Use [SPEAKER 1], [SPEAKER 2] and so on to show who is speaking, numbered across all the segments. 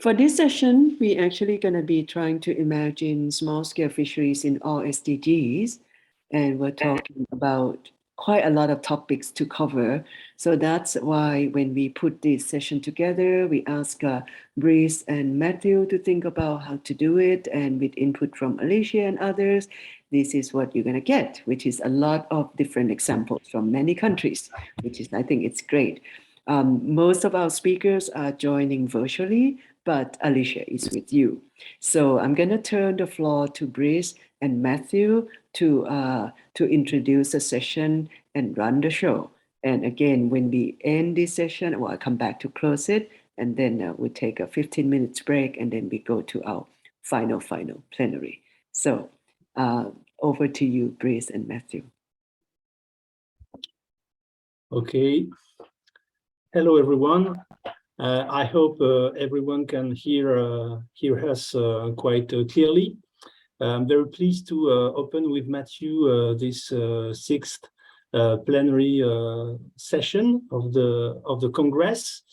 [SPEAKER 1] For this session, we're actually going to be trying to imagine small-scale fisheries in all SDGs, and we're talking about quite a lot of topics to cover. So that's why when we put this session together, we ask Brice and Matthew to think about how to do it, and with input from Alicia and others, this is what you're going to get, which is a lot of different examples from many countries, which is, I think it's great. Most of our speakers are joining virtually, but Alicia is with you. So I'm going to turn the floor to Brice and Matthew to introduce the session and run the show. And again, when we end this session, well, I'll come back to close it, and then we take a 15 minutes break, and then we go to our final plenary. So over to you, Brice and Matthew.
[SPEAKER 2] Okay. Hello, everyone. I hope everyone can hear us quite clearly. I'm very pleased to open with Matthew this sixth plenary session of the Congress.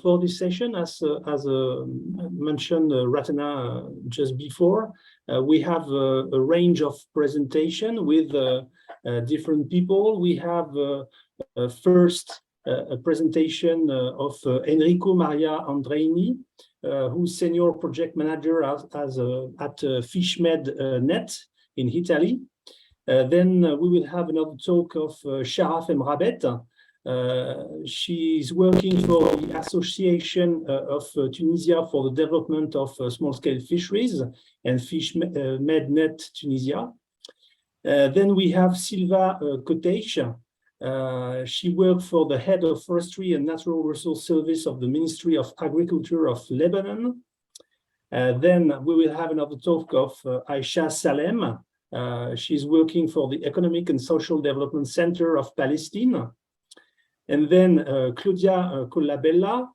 [SPEAKER 2] For this session, as mentioned Ratana just before, we have a range of presentation with different people. We have first a presentation of Enrico Maria Andreini, who's senior project manager at FishMed Net in Italy. Then we will have another talk of Sharaf Emrabet. She's working for the Association of Tunisia for the Development of Small-Scale Fisheries and FishMed Net Tunisia. Then we have Silva Koteich. She worked for the head of Forestry and Natural Resource Service of the Ministry of Agriculture of Lebanon. Then we will have another talk of Aisha Salem. She's working for the Economic and Social Development Center of Palestine. And then Claudia Collabella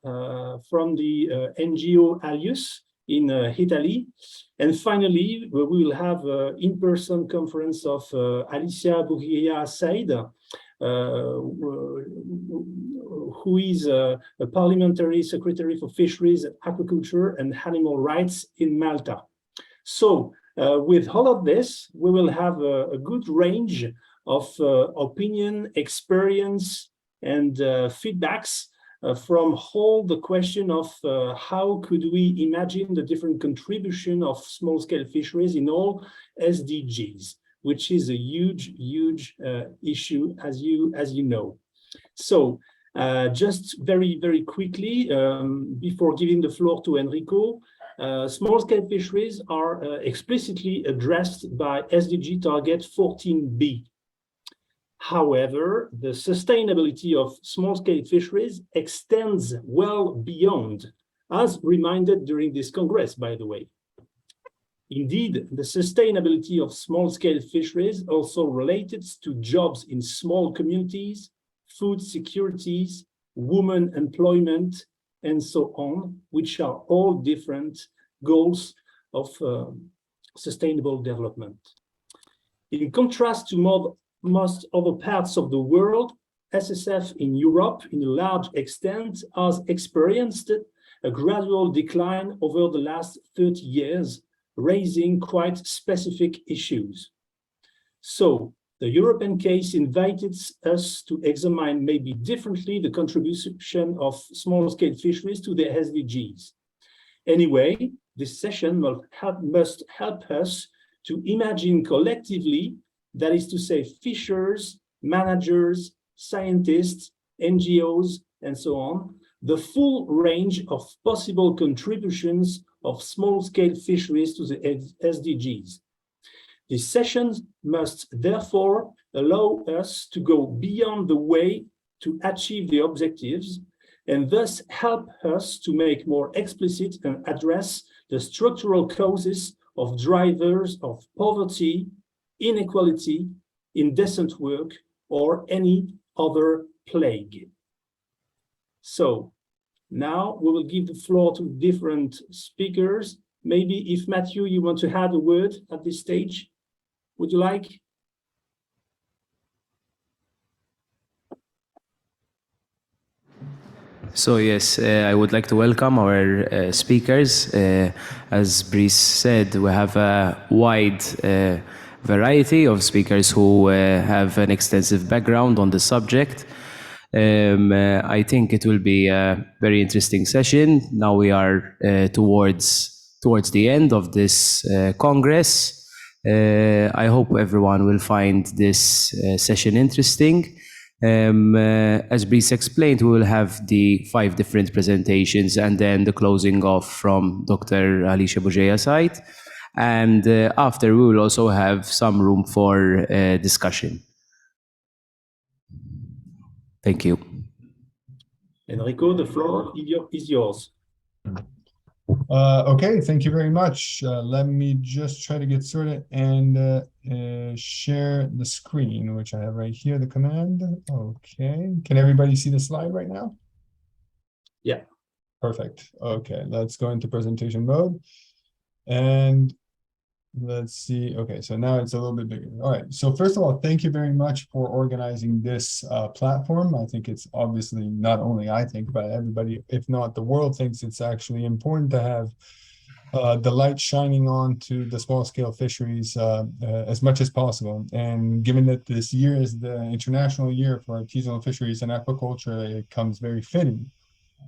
[SPEAKER 2] from the NGO Alius in Italy. And finally, we will have an in-person conference of Alicia Bourguia Said, who is a parliamentary secretary for fisheries, aquaculture, and animal rights in Malta. So with all of this, we will have a good range of opinion, experience, and feedbacks from all the question of how could we imagine the different contribution of small-scale fisheries in all SDGs, which is a huge issue, as you know. So just very quickly, before giving the floor to Enrico, small-scale fisheries are explicitly addressed by SDG target 14B. However, the sustainability of small-scale fisheries extends well beyond, as reminded during this Congress, by the way. Indeed, the sustainability of small-scale fisheries also related to jobs in small communities, food securities, women employment, and so on, which are all different goals of sustainable development. In contrast to most other parts of the world, SSF in Europe, in a large extent, has experienced a gradual decline over the last 30 years, raising quite specific issues. So the European case invited us to examine maybe differently the contribution of small-scale fisheries to the SDGs. Anyway, this session must help us to imagine collectively, that is to say, fishers, managers, scientists, NGOs, and so on, the full range of possible contributions of small-scale fisheries to the SDGs. These sessions must therefore allow us to go beyond the way to achieve the objectives, and thus help us to make more explicit and address the structural causes of drivers of poverty, inequality, indecent work, or any other plague. So now we will give the floor to different speakers. Maybe if Matthew, you want to add a word at this stage, would you like?
[SPEAKER 3] So yes, I would like to welcome our speakers. As Brice said, we have a wide variety of speakers who have an extensive background on the subject. I think it will be a very interesting session. Now we are towards the end of this Congress. I hope everyone will find this session interesting. As Brice explained, we will have the 5 different presentations and then the closing off from Dr. Alicia Bougea's side. And after, we will also have some room for discussion. Thank you.
[SPEAKER 2] Enrico, the floor is yours.
[SPEAKER 4] Okay, thank you very much. Let me just try to get started and share the screen, which I have right here, the command. Okay, can everybody see the slide right now?
[SPEAKER 2] Yeah.
[SPEAKER 4] Perfect. Okay, let's go into presentation mode. And let's see. Okay, so now it's a little bit bigger. All right. So first of all, thank you very much for organizing this platform. I think it's obviously not only I think, but everybody, if not the world, thinks it's actually important to have the light shining on to the small scale fisheries as much as possible. And given that this year is the International Year for Artisanal Fisheries and Aquaculture, it comes very fitting.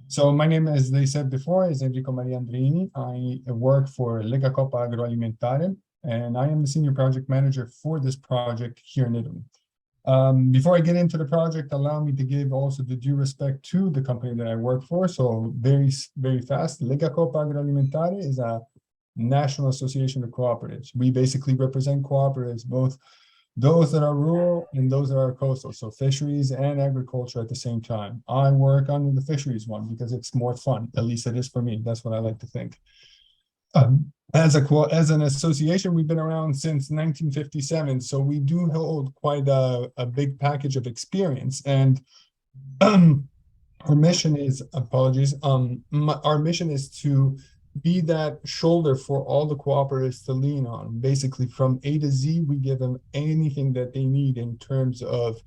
[SPEAKER 4] So my name, as they said before, is Enrico Maria Andrini. I work for Lega Coop Agroalimentare, and I am the senior project manager for this project here in Italy. Before I get into the project, allow me to give also the due respect to the company that I work for. So very, very fast, Lega Coop Agroalimentare is a national association of cooperatives. We basically represent cooperatives, both those that are rural and those that are coastal, so fisheries and agriculture at the same time. I work under the fisheries one because it's more fun, at least it is for me. That's what I like to think. As an association, we've been around since 1957, so we do hold quite a big package of experience. And our mission is, our mission is to be that shoulder for all the cooperatives to lean on. Basically, from A to Z, we give them anything that they need in terms of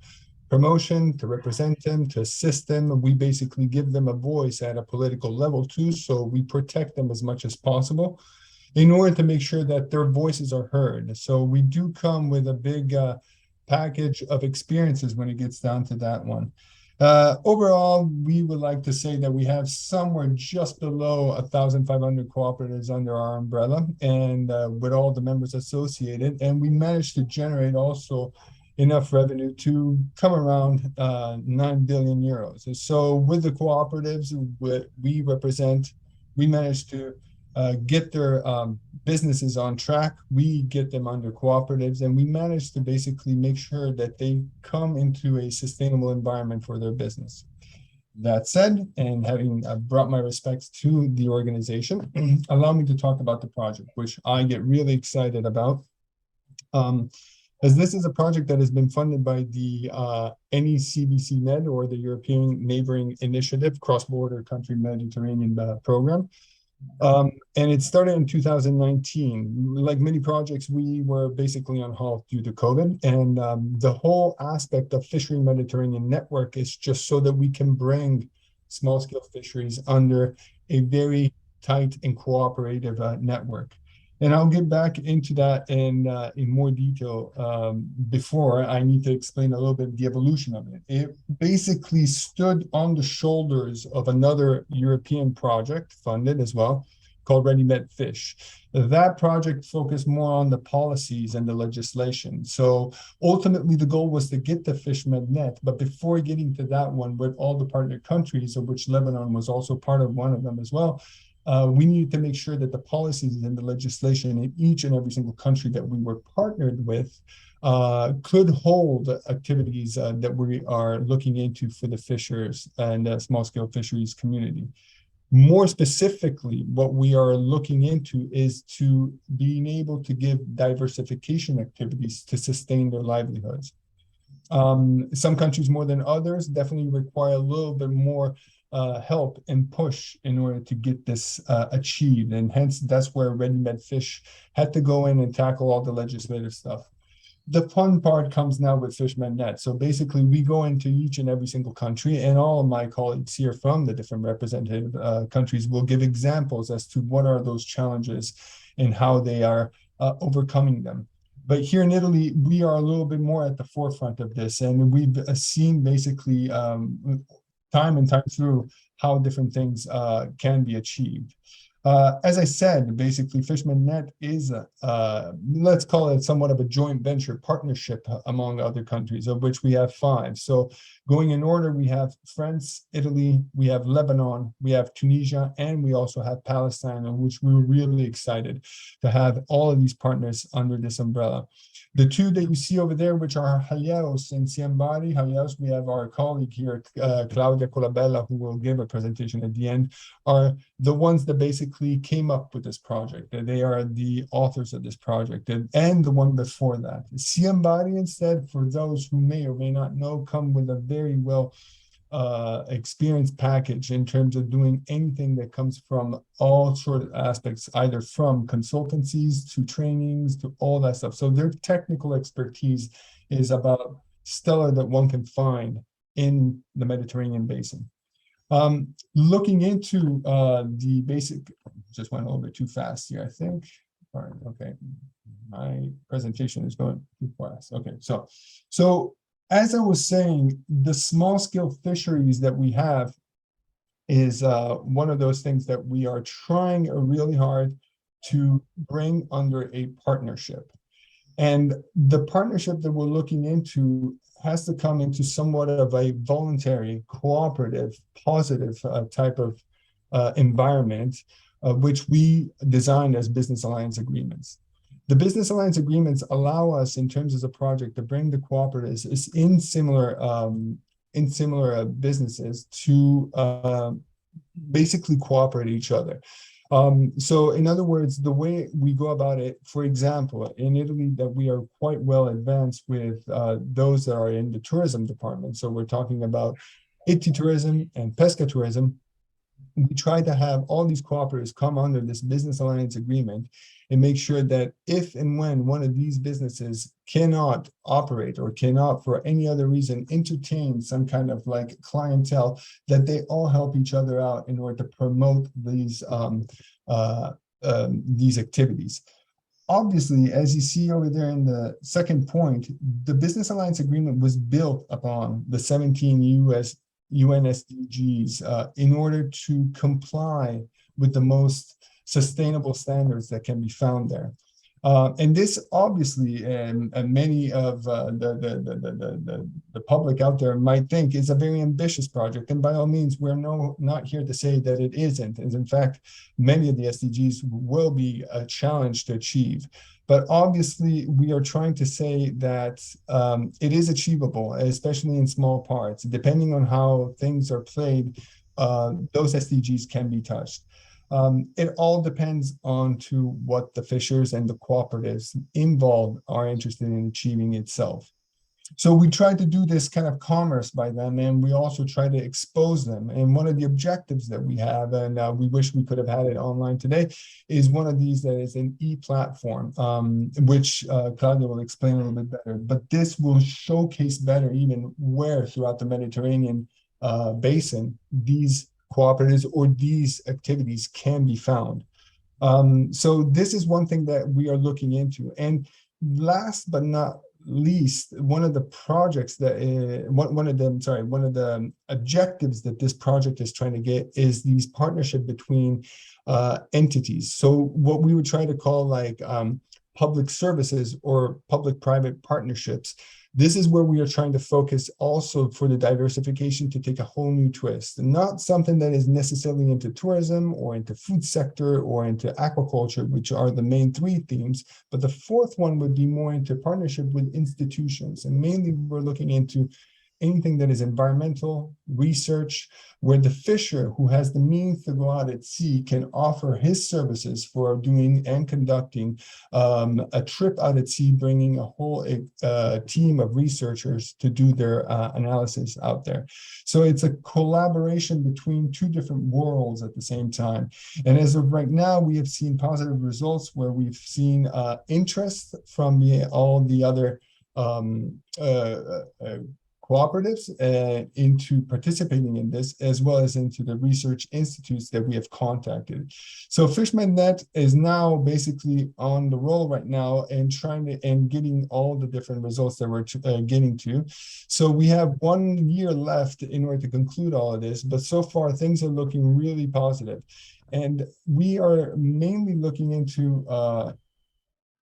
[SPEAKER 4] promotion, to represent them, to assist them. We basically give them a voice at a political level too, so we protect them as much as possible in order to make sure that their voices are heard. So we do come with a big package of experiences when it gets down to that one. Overall, we would like to say that we have somewhere just below 1,500 cooperatives under our umbrella, and with all the members associated, and we managed to generate also enough revenue to come around 9 billion euros. And so with the cooperatives we represent, we managed to get their businesses on track. We get them under cooperatives, and we manage to basically make sure that they come into a sustainable environment for their business. That said, and having brought my respects to the organization, allow me to talk about the project, which I get really excited about. As this is a project that has been funded by the NECBC Med, or the European Neighboring Initiative, Cross-Border Country Mediterranean Program. And it started in 2019. Like many projects, we were basically on halt due to COVID. And the whole aspect of Fishery Mediterranean Network is just so that we can bring small-scale fisheries under a very tight and cooperative network. And I'll get back into that in more detail. Before, I need to explain a little bit the evolution of it. It basically stood on the shoulders of another European project funded as well, called Ready Met Fish. That project focused more on the policies and the legislation. So ultimately, the goal was to get the FishMed net. But before getting to that one, with all the partner countries, of which Lebanon was also part of one of them as well, we needed to make sure that the policies and the legislation in each and every single country that we were partnered with could hold activities that we are looking into for the fishers and small-scale fisheries community. More specifically, what we are looking into is to being able to give diversification activities to sustain their livelihoods. Some countries more than others definitely require a little bit more help and push in order to get this achieved. And hence, that's where Ready Med Fish had to go in and tackle all the legislative stuff. The fun part comes now with Fisherman Net. So basically, we go into each and every single country, and all of my colleagues here from the different representative countries will give examples as to what are those challenges and how they are overcoming them. But here in Italy, we are a little bit more at the forefront of this, and we've seen basically time and time through how different things can be achieved. As I said, basically, Fisherman Net is, let's call it somewhat of a joint venture partnership among other countries, of which we have 5. So going in order, we have France, Italy, we have Lebanon, we have Tunisia, and we also have Palestine, on which we were really excited to have all of these partners under this umbrella. The 2 that you see over there, which are Haliaos and Siambari. Haliaos, we have our colleague here, Claudia Colabella, who will give a presentation at the end, are the ones that basically came up with this project. They are the authors of this project, and the one before that. Siambari, instead, for those who may or may not know, come with a very well experienced package in terms of doing anything that comes from all sort of aspects, either from consultancies to trainings to all that stuff. So their technical expertise is about stellar that one can find in the Mediterranean basin. Looking into the basic, just went a little bit too fast here, I think. All right, okay. My presentation is going too fast. Okay, so as I was saying, the small scale fisheries that we have is one of those things that we are trying really hard to bring under a partnership. And the partnership that we're looking into has to come into somewhat of a voluntary, cooperative, positive type of environment, which we designed as business alliance agreements. The business alliance agreements allow us, in terms of the project, to bring the cooperatives in similar businesses to basically cooperate each other. So in other words, the way we go about it, for example, in Italy, that we are quite well advanced with those that are in the tourism department. So we're talking about Itti tourism and Pesca tourism. We try to have all these cooperatives come under this business alliance agreement and make sure that if and when one of these businesses cannot operate or cannot for any other reason entertain some kind of like clientele, that they all help each other out in order to promote these activities. Obviously, as you see over there in the second point, the business alliance agreement was built upon the 17 UN SDGs in order to comply with the most sustainable standards that can be found there. And this obviously, and many of the public out there might think is a very ambitious project. And by all means, we're not here to say that it isn't. And in fact, many of the SDGs will be a challenge to achieve. But obviously, we are trying to say that it is achievable, especially in small parts. Depending on how things are played, those SDGs can be touched. It all depends on to what the fishers and the cooperatives involved are interested in achieving itself. So we try to do this kind of commerce by them, and we also try to expose them. And one of the objectives that we have, and we wish we could have had it online today, is one of these that is an e-platform, which Claudia will explain a little bit better. But this will showcase better even where throughout the Mediterranean basin these cooperatives or these activities can be found. So this is one thing that we are looking into. And last but not least, one of the projects that one of the objectives that this project is trying to get is these partnership between entities. So what we would try to call like public services or public-private partnerships. This is where we are trying to focus also for the diversification to take a whole new twist, not something that is necessarily into tourism or into food sector or into aquaculture, which are the main 3 themes. But the 4th one would be more into partnership with institutions. And mainly we're looking into anything that is environmental research, where the fisher who has the means to go out at sea can offer his services for doing and conducting a trip out at sea, bringing a whole team of researchers to do their analysis out there. So it's a collaboration between 2 different worlds at the same time. And as of right now, we have seen positive results where we've seen interest from all the other cooperatives into participating in this, as well as into the research institutes that we have contacted. So FishMedNet is now basically on the roll right now and getting all the different results that we're getting to. So we have 1 year left in order to conclude all of this, but so far things are looking really positive. And we are mainly looking into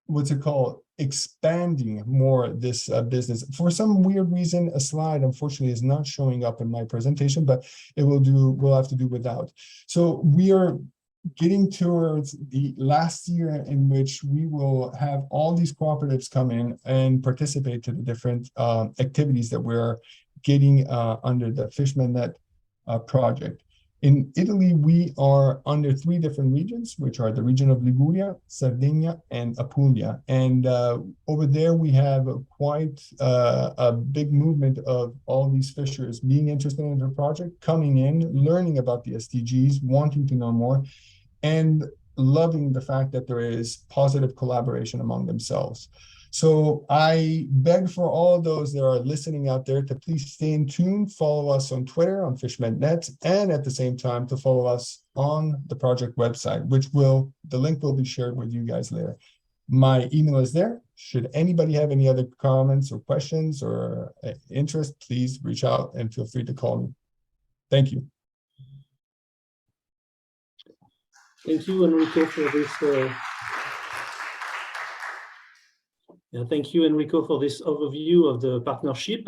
[SPEAKER 4] what's it called, expanding more this business. For some weird reason, a slide unfortunately is not showing up in my presentation, but we'll have to do without. So we are getting towards the last year in which we will have all these cooperatives come in and participate to the different activities that we're getting under the FishMedNet project. In Italy, we are under 3 different regions, which are the region of Liguria, Sardinia, and Apulia. And over there, we have quite a big movement of all these fishers being interested in the project, coming in, learning about the SDGs, wanting to know more, and loving the fact that there is positive collaboration among themselves. So I beg for all those that are listening out there to please stay in tune, follow us on Twitter, on FishMedNet, and at the same time to follow us on the project website, the link will be shared with you guys later. My email is there. Should anybody have any other comments or questions or interest, please reach out and feel free to call me. Thank you.
[SPEAKER 2] Thank you, Enrico, for this. Thank you, Enrico, for this overview of the partnership.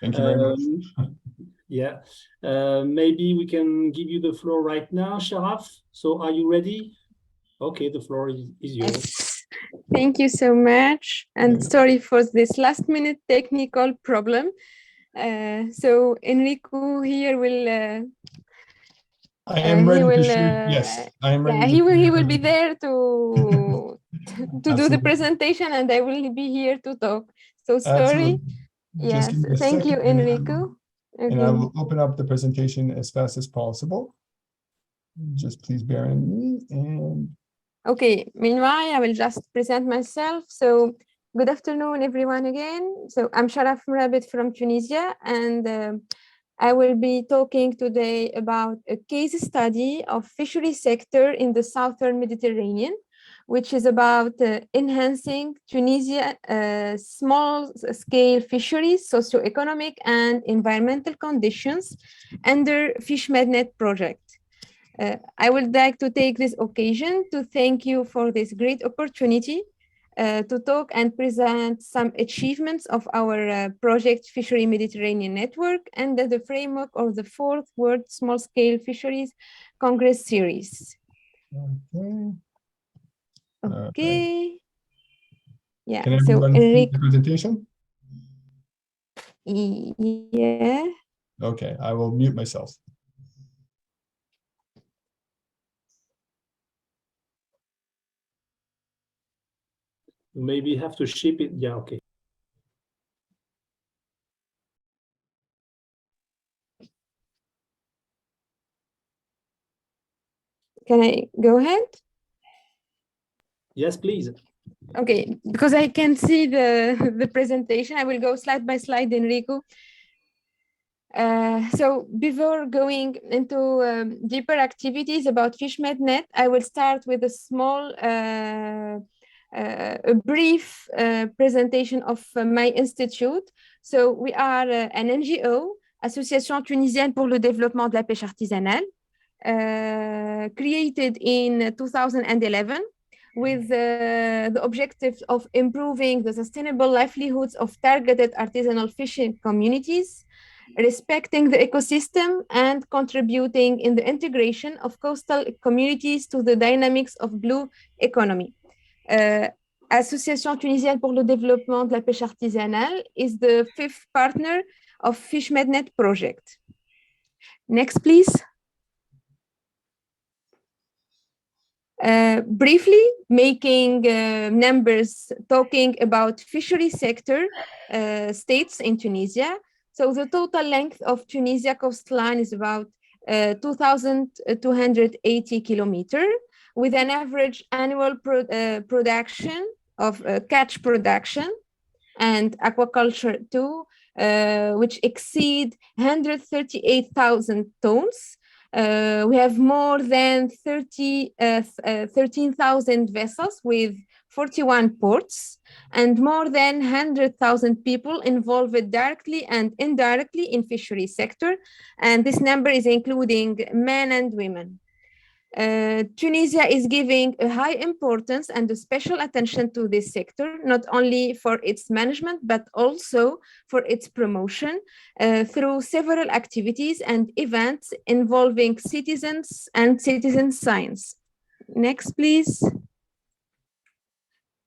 [SPEAKER 4] Thank you very much.
[SPEAKER 2] Yeah, maybe we can give you the floor right now, Sharaf. So are you ready? Okay, the floor is yours.
[SPEAKER 5] Yes. Thank you so much. And sorry for this last minute technical problem. So Enrico here will
[SPEAKER 4] I am ready to share. Yes, I am ready.
[SPEAKER 5] Yeah, he will be there to do the presentation, and I will be here to talk. So sorry. Yes, thank you, Enrico.
[SPEAKER 4] And I will open up the presentation as fast as possible. Just please bear in me. And
[SPEAKER 5] okay, meanwhile, I will just present myself. So good afternoon, everyone again. So I'm Sharaf Mrabit from Tunisia, and I will be talking today about a case study of fishery sector in the southern Mediterranean, which is about enhancing Tunisia small-scale fisheries, socioeconomic and environmental conditions under FishMedNet project. I would like to take this occasion to thank you for this great opportunity to talk and present some achievements of our project Fishery Mediterranean Network and the framework of the 4th World Small Scale Fisheries Congress Series. Okay. Yeah.
[SPEAKER 4] Can everyone see the presentation?
[SPEAKER 5] Yeah.
[SPEAKER 4] Okay, I will mute myself.
[SPEAKER 2] Maybe have to ship it. Yeah, okay.
[SPEAKER 5] Can I go ahead?
[SPEAKER 2] Yes, please.
[SPEAKER 5] Okay, because I can see the presentation, I will go slide by slide, Enrico. So before going into deeper activities about FishMedNet, I will start with a small, a brief presentation of my institute. So we are an NGO, Association Tunisienne pour le développement de la pêche artisanale, created in 2011 with the objective of improving the sustainable livelihoods of targeted artisanal fishing communities, respecting the ecosystem and contributing in the integration of coastal communities to the dynamics of blue economy. Association Tunisienne pour le développement de la pêche artisanale is the 5th partner of FishMedNet project. Next, please. Briefly, making numbers talking about fishery sector states in Tunisia. So the total length of Tunisia coastline is about 2,280 kilometers, with an average annual production of catch production and aquaculture 2, which exceed 138,000 tons. We have more than 13,000 vessels with 41 ports, and more than 100,000 people involved directly and indirectly in fishery sector. And this number is including men and women. Tunisia is giving a high importance and a special attention to this sector, not only for its management, but also for its promotion through several activities and events involving citizens and citizen science. Next, please.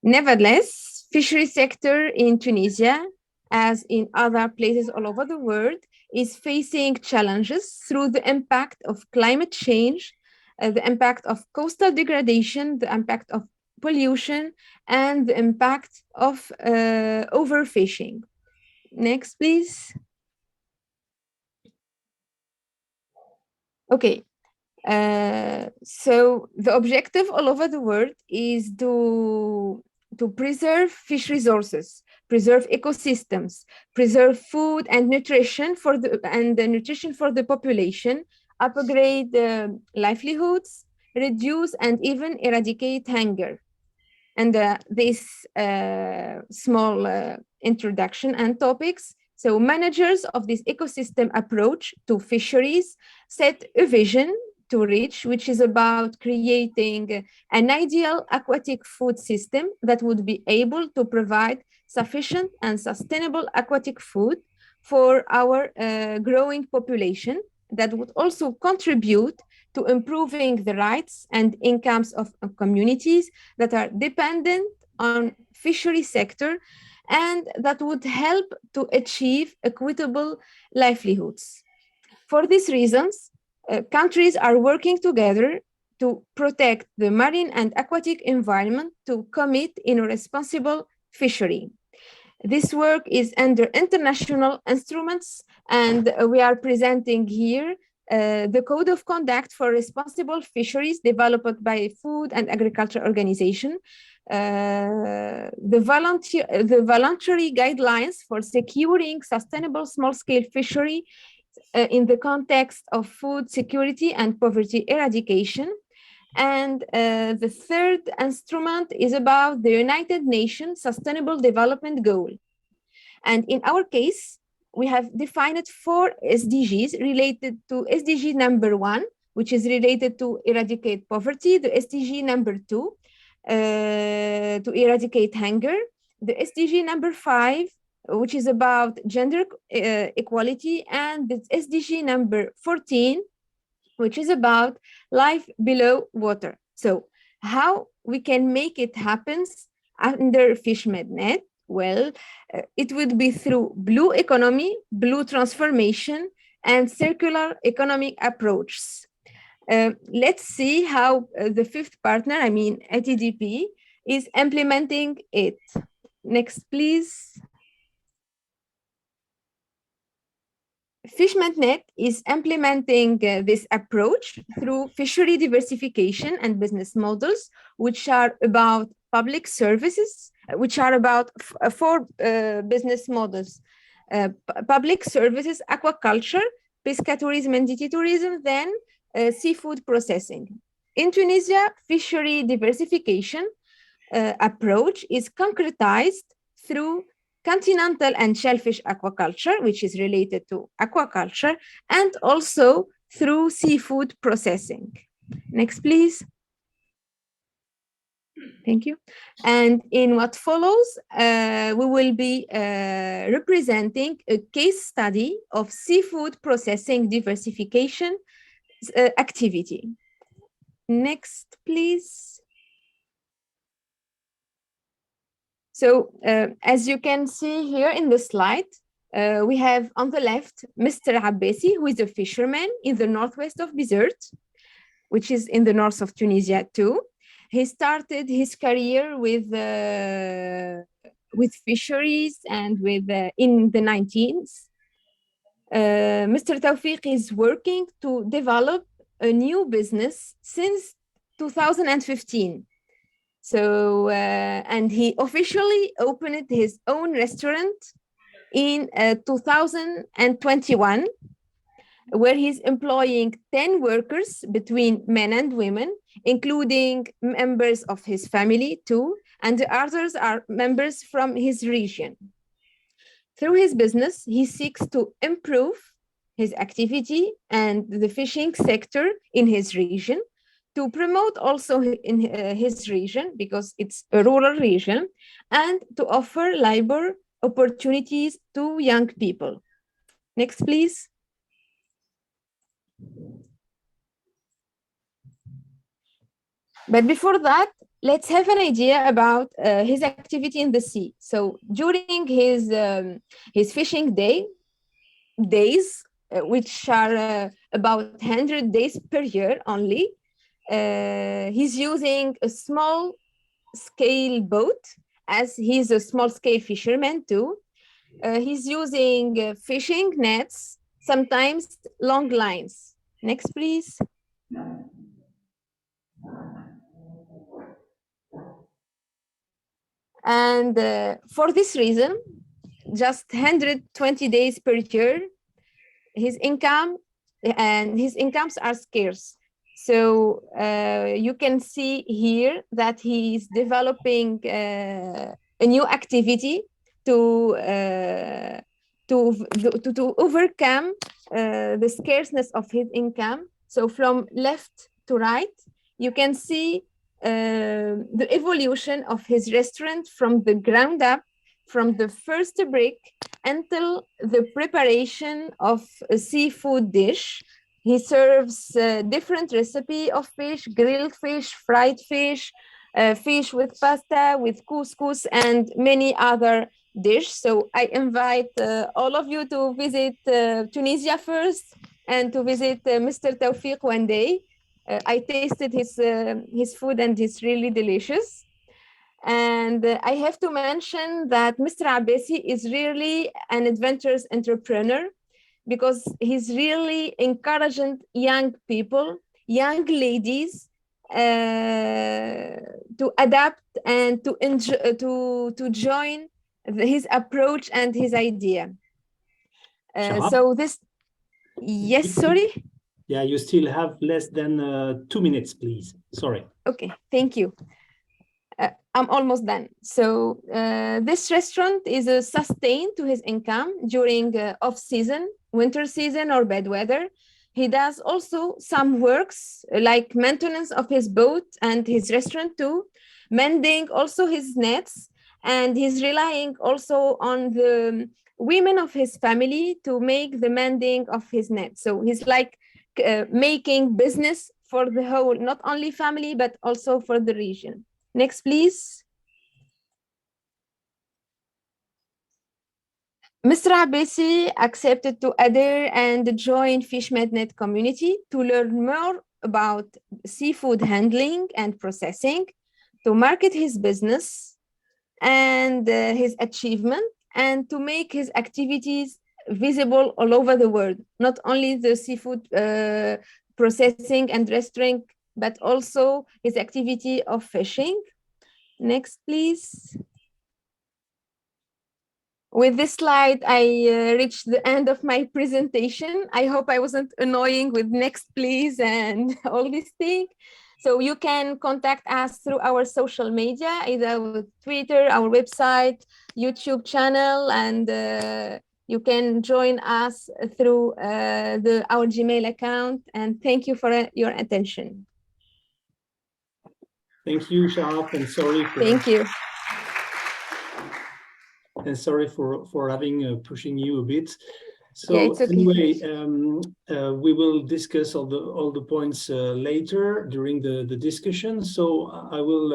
[SPEAKER 5] Nevertheless, fishery sector in Tunisia, as in other places all over the world, is facing challenges through the impact of climate change, the impact of coastal degradation, the impact of pollution, and the impact of overfishing. Next, please. Okay. So the objective all over the world is to preserve fish resources, preserve ecosystems, preserve food and nutrition for the population, upgrade livelihoods, reduce and even eradicate hunger. And this small introduction and topics. So managers of this ecosystem approach to fisheries set a vision to reach, which is about creating an ideal aquatic food system that would be able to provide sufficient and sustainable aquatic food for our growing population, that would also contribute to improving the rights and incomes of communities that are dependent on fishery sector, and that would help to achieve equitable livelihoods. For these reasons, countries are working together to protect the marine and aquatic environment to commit in a responsible fishery. This work is under international instruments, and we are presenting here the Code of Conduct for Responsible Fisheries developed by Food and Agriculture Organization, the voluntary guidelines for securing sustainable small-scale fishery in the context of food security and poverty eradication. And the third instrument is about the United Nations Sustainable Development Goal. And in our case, we have defined 4 SDGs related to SDG number 1, which is related to eradicate poverty, the SDG number 2, to eradicate hunger, the SDG number 5, which is about gender equality, and the SDG number 14, which is about life below water. So how we can make it happen under FishMedNet? Well, it would be through blue economy, blue transformation, and circular economic approaches. Let's see how the fifth partner, I mean ATDP, is implementing it. Next, please. FishMedNet is implementing this approach through fishery diversification and business models, which are about public services, which are about 4 business models: public services, aquaculture, piscatourism and dititourism, then seafood processing. In Tunisia, fishery diversification approach is concretized through continental and shellfish aquaculture, which is related to aquaculture, and also through seafood processing. Next, please. Thank you. And in what follows, we will be representing a case study of seafood processing diversification activity. Next, please. So as you can see here in the slide, we have on the left, Mr. Abbasi, who is a fisherman in the northwest of Bizerte, which is in the north of Tunisia too. He started his career with fisheries and in the 19s. Mr. Tawfiq is working to develop a new business since 2015. So, and he officially opened his own restaurant in 2021, where he's employing 10 workers between men and women, including members of his family too, and the others are members from his region. Through his business, he seeks to improve his activity and the fishing sector in his region, to promote also in his region, because it's a rural region, and to offer labor opportunities to young people. Next, please. But before that, let's have an idea about his activity in the sea. So during his fishing days, which are about 100 days per year only, he's using a small scale boat, as he's a small scale fisherman too. He's using fishing nets, sometimes long lines. Next, please. And for this reason, just 120 days per year, his income and his incomes are scarce. So you can see here that he's developing a new activity to overcome the scarceness of his income. So from left to right, you can see the evolution of his restaurant from the ground up, from the first brick until the preparation of a seafood dish. He serves different recipe of fish, grilled fish, fried fish, fish with pasta, with couscous, and many other dishes. So I invite all of you to visit Tunisia first, and to visit Mr. Tawfiq one day. I tasted his food, and it's really delicious. And I have to mention that Mr. Abbasi is really an adventurous entrepreneur, because he's really encouraging young people, young ladies, to adapt and to enjoy, to join his approach and his idea. So this, yes, sorry.
[SPEAKER 2] Yeah, you still have less than 2 minutes, please. Sorry.
[SPEAKER 5] Okay, thank you. I'm almost done. So this restaurant is a sustain to his income during off-season, winter season, or bad weather. He does also some works like maintenance of his boat and his restaurant too, mending also his nets, and he's relying also on the women of his family to make the mending of his nets. So he's like making business for the whole, not only family, but also for the region. Next, please. Mr. Abbasi accepted to adhere and join FishMedNet community to learn more about seafood handling and processing, to market his business and his achievement, and to make his activities visible all over the world, not only the seafood processing and restaurant, but also his activity of fishing. Next, please. With this slide, I reached the end of my presentation. I hope I wasn't annoying with next, please, and all these things. So you can contact us through our social media, either with Twitter, our website, YouTube channel, and you can join us through our Gmail account. And thank you for your attention.
[SPEAKER 2] Thank you, Sharaf, and sorry for...
[SPEAKER 5] Thank you.
[SPEAKER 2] And sorry for having pushing you a bit. So
[SPEAKER 5] yeah, it's okay.
[SPEAKER 2] Anyway, we will discuss all the points later during the discussion. So I will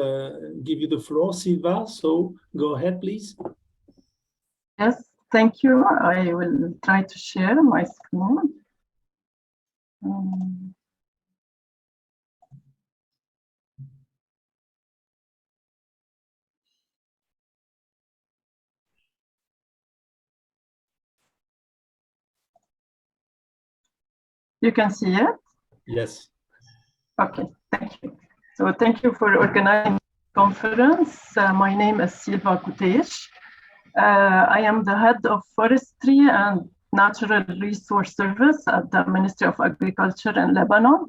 [SPEAKER 2] give you the floor, Silva. So go ahead, please.
[SPEAKER 6] Yes, thank you. I will try to share my screen. You can see it?
[SPEAKER 2] Yes.
[SPEAKER 6] Okay, thank you. So thank you for organizing conference. My name is Silva Kuteish. I am the head of Forestry and Natural Resource Service at the Ministry of Agriculture in Lebanon.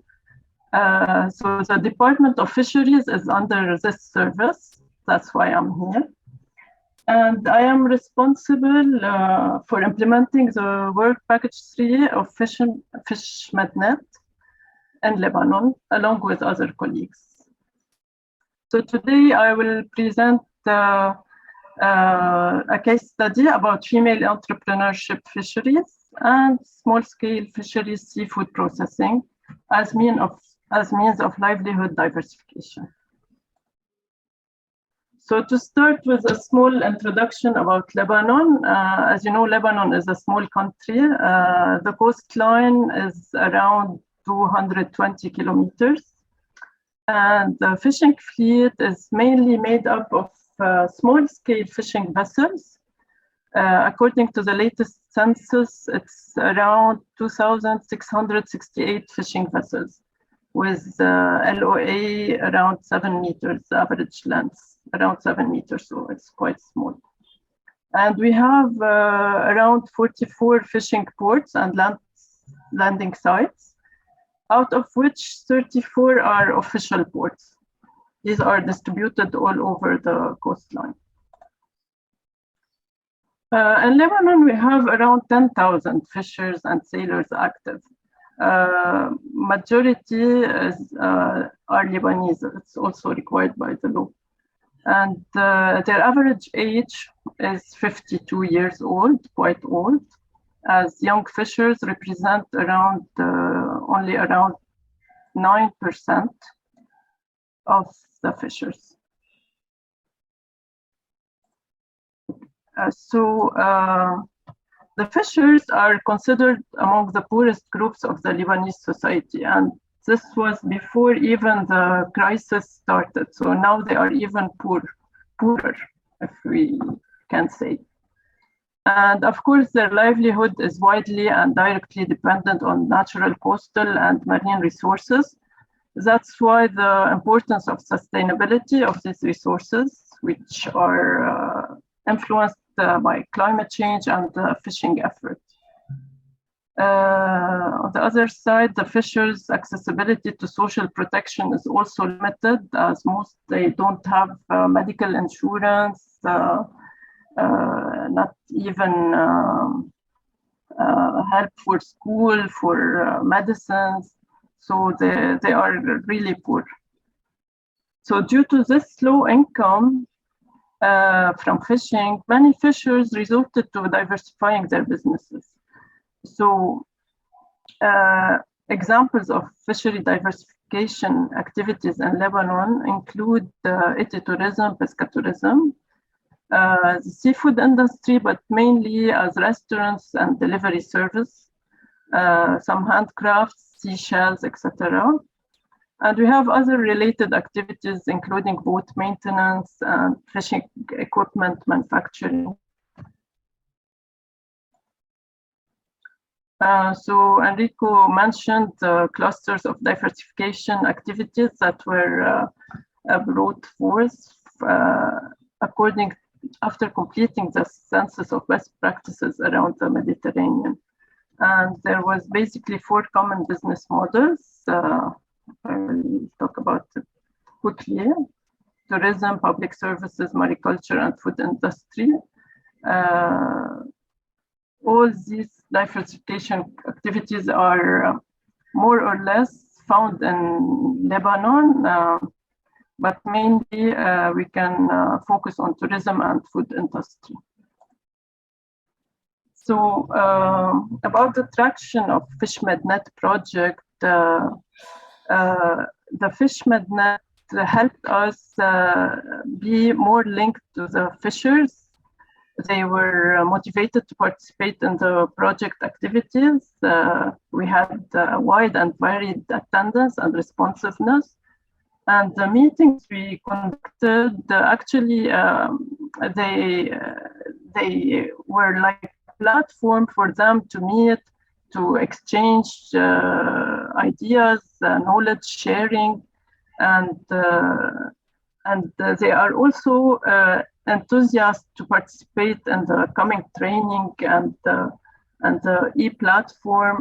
[SPEAKER 6] So the Department of Fisheries is under this service. That's why I'm here. And I am responsible for implementing the Work Package 3 of FishMedNet in Lebanon, along with other colleagues. So today I will present a case study about female entrepreneurship fisheries and small-scale fisheries seafood processing as means of livelihood diversification. So to start with a small introduction about Lebanon, as you know, Lebanon is a small country. The coastline is around 220 kilometers. And the fishing fleet is mainly made up of small-scale fishing vessels. According to the latest census, it's around 2,668 fishing vessels with LOA around 7 meters, average length around 7 meters, so it's quite small. And we have around 44 fishing ports and landing sites, out of which 34 are official ports. These are distributed all over the coastline. In Lebanon, we have around 10,000 fishers and sailors active. Majority are Lebanese. It's also required by the law. And their average age is 52 years old, quite old, as young fishers represent around only around 9% of the fishers. The fishers are considered among the poorest groups of the Lebanese society, and this was before even the crisis started. So now they are even poorer, if we can say. And of course, their livelihood is widely and directly dependent on natural, coastal, and marine resources. That's why the importance of sustainability of these resources, which are influenced by climate change and fishing efforts. On the other side, the fishers' accessibility to social protection is also limited, as most they don't have medical insurance, not even help for school, for medicines. So they are really poor. So due to this low income from fishing, many fishers resorted to diversifying their businesses. So examples of fishery diversification activities in Lebanon include ecotourism, pescatourism, the seafood industry, but mainly as restaurants and delivery service, some handcrafts, seashells, etc. And we have other related activities, including boat maintenance and fishing equipment manufacturing. So Enrico mentioned the clusters of diversification activities that were brought forth after completing the census of best practices around the Mediterranean. And there was basically 4 common business models. I'll talk about it quickly. Tourism, public services, mariculture, and food industry. All these diversification activities are more or less found in Lebanon, but mainly we can focus on tourism and food industry. So about the traction of FishMedNet project, the FishMedNet helped us be more linked to the fishers. They were motivated to participate in the project activities. We had wide and varied attendance and responsiveness. And the meetings we conducted, actually, they were like a platform for them to meet, to exchange ideas, knowledge sharing, and And they are also enthusiastic to participate in the coming training and the e-platform,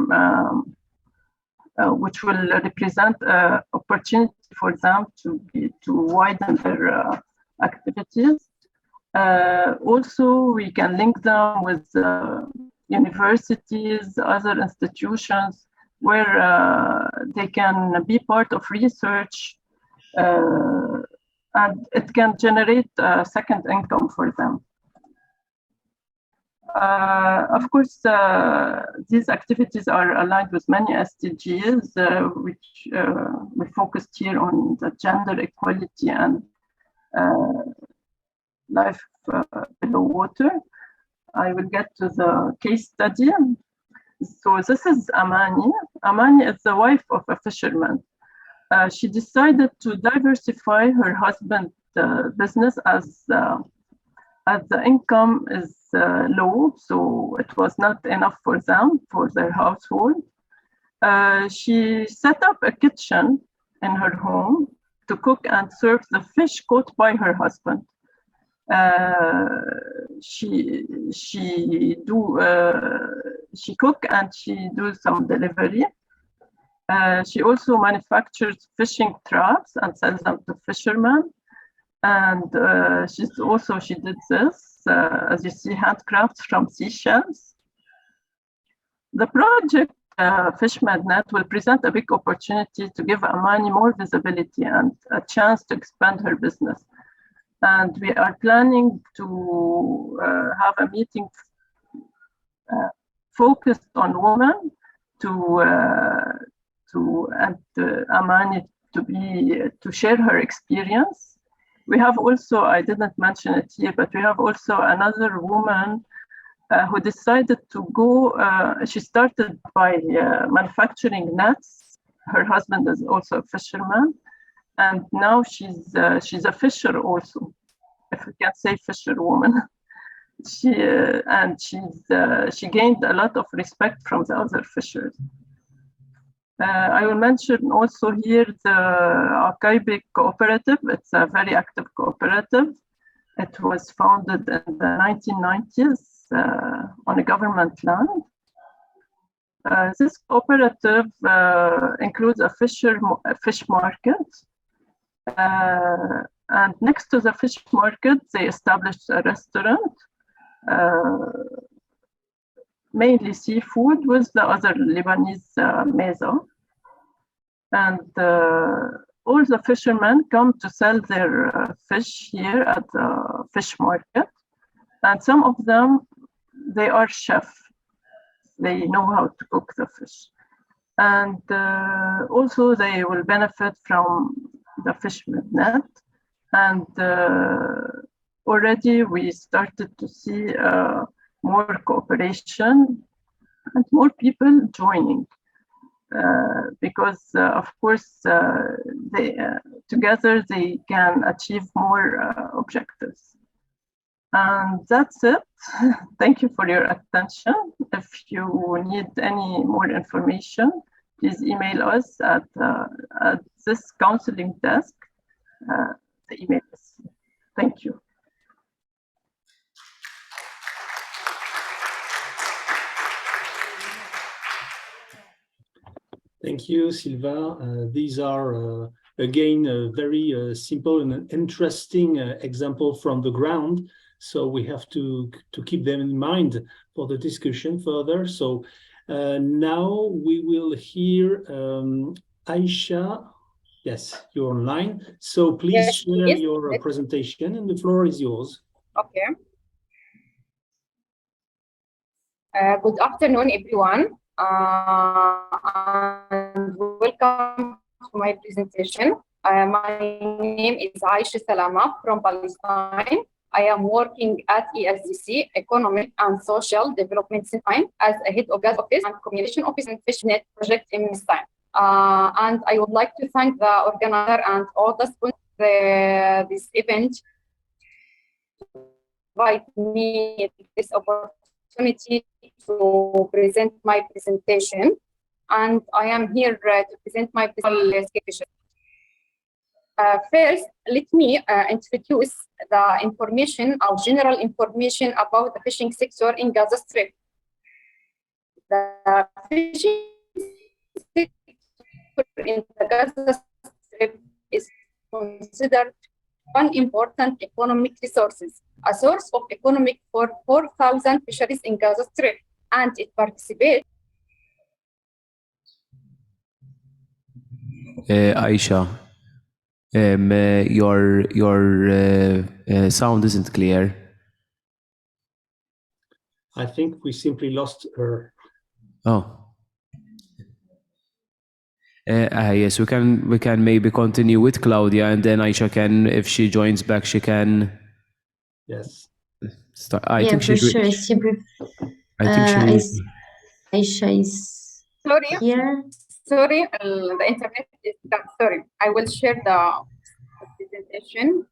[SPEAKER 6] which will represent opportunity for them to widen their activities. Also, we can link them with universities, other institutions, where they can be part of research, and it can generate a second income for them. Of course, these activities are aligned with many SDGs, which we focused here on the gender equality and life below water. I will get to the case study. So this is Amani. Amani is the wife of a fisherman. She decided to diversify her husband's business as the income is low, so it was not enough for them, for their household. She set up a kitchen in her home to cook and serve the fish caught by her husband. She cook and she do some delivery. She also manufactures fishing traps and sells them to fishermen. And she did this, as you see, handcrafts from seashells. The project FishMedNet will present a big opportunity to give Amani more visibility and a chance to expand her business. And we are planning to have a meeting focused on women Amani to share her experience. We have also, I didn't mention it here, but we have also another woman who decided to go. She started by manufacturing nets. Her husband is also a fisherman, and now she's a fisher also, if we can say fisherwoman. She gained a lot of respect from the other fishers. I will mention also here the Archaic Cooperative. It's a very active cooperative. It was founded in the 1990s on a government land. This cooperative includes a fish market. And next to the fish market, they established a restaurant, mainly seafood, with the other Lebanese meza. And all the fishermen come to sell their fish here at the fish market. And some of them, they are chefs. They know how to cook the fish. And also they will benefit from the FishMedNet. And already we started to see more cooperation and more people joining, because of course together they can achieve more objectives. And that's it. Thank you for your attention. If you need any more information, please email us at this counseling desk. The email is. Thank you.
[SPEAKER 2] Thank you, Silva. These are, again, very simple and interesting example from the ground. So we have to keep them in mind for the discussion further. So now we will hear Aisha. Yes, you're online. So please share your presentation and the floor is yours.
[SPEAKER 7] Okay. Good afternoon, everyone. And welcome to my presentation. My name is Aisha Salama from Palestine. I am working at ESDC, Economic and Social Development Center, as a head of gas office and communication office in FishNet project in Palestine. And I would like to thank the organizer and all the sponsors this event to provide me this opportunity to present my presentation. And I am here to present my presentation. First, let me introduce the information or general information about the fishing sector in Gaza Strip. The fishing sector in the Gaza Strip is considered one important economic resources, a source of economic for 4,000 fisheries in Gaza Strip, and it participates.
[SPEAKER 3] Aisha, your sound isn't clear.
[SPEAKER 2] I think we simply lost her.
[SPEAKER 3] Oh. Yes, we can maybe continue with Claudia, and then Aisha can, if she joins back, she can.
[SPEAKER 2] Yes.
[SPEAKER 3] Start.
[SPEAKER 8] I think she.
[SPEAKER 3] I think she.
[SPEAKER 8] Aisha is here.
[SPEAKER 7] Sorry, the internet is down. Sorry, I will share the presentation.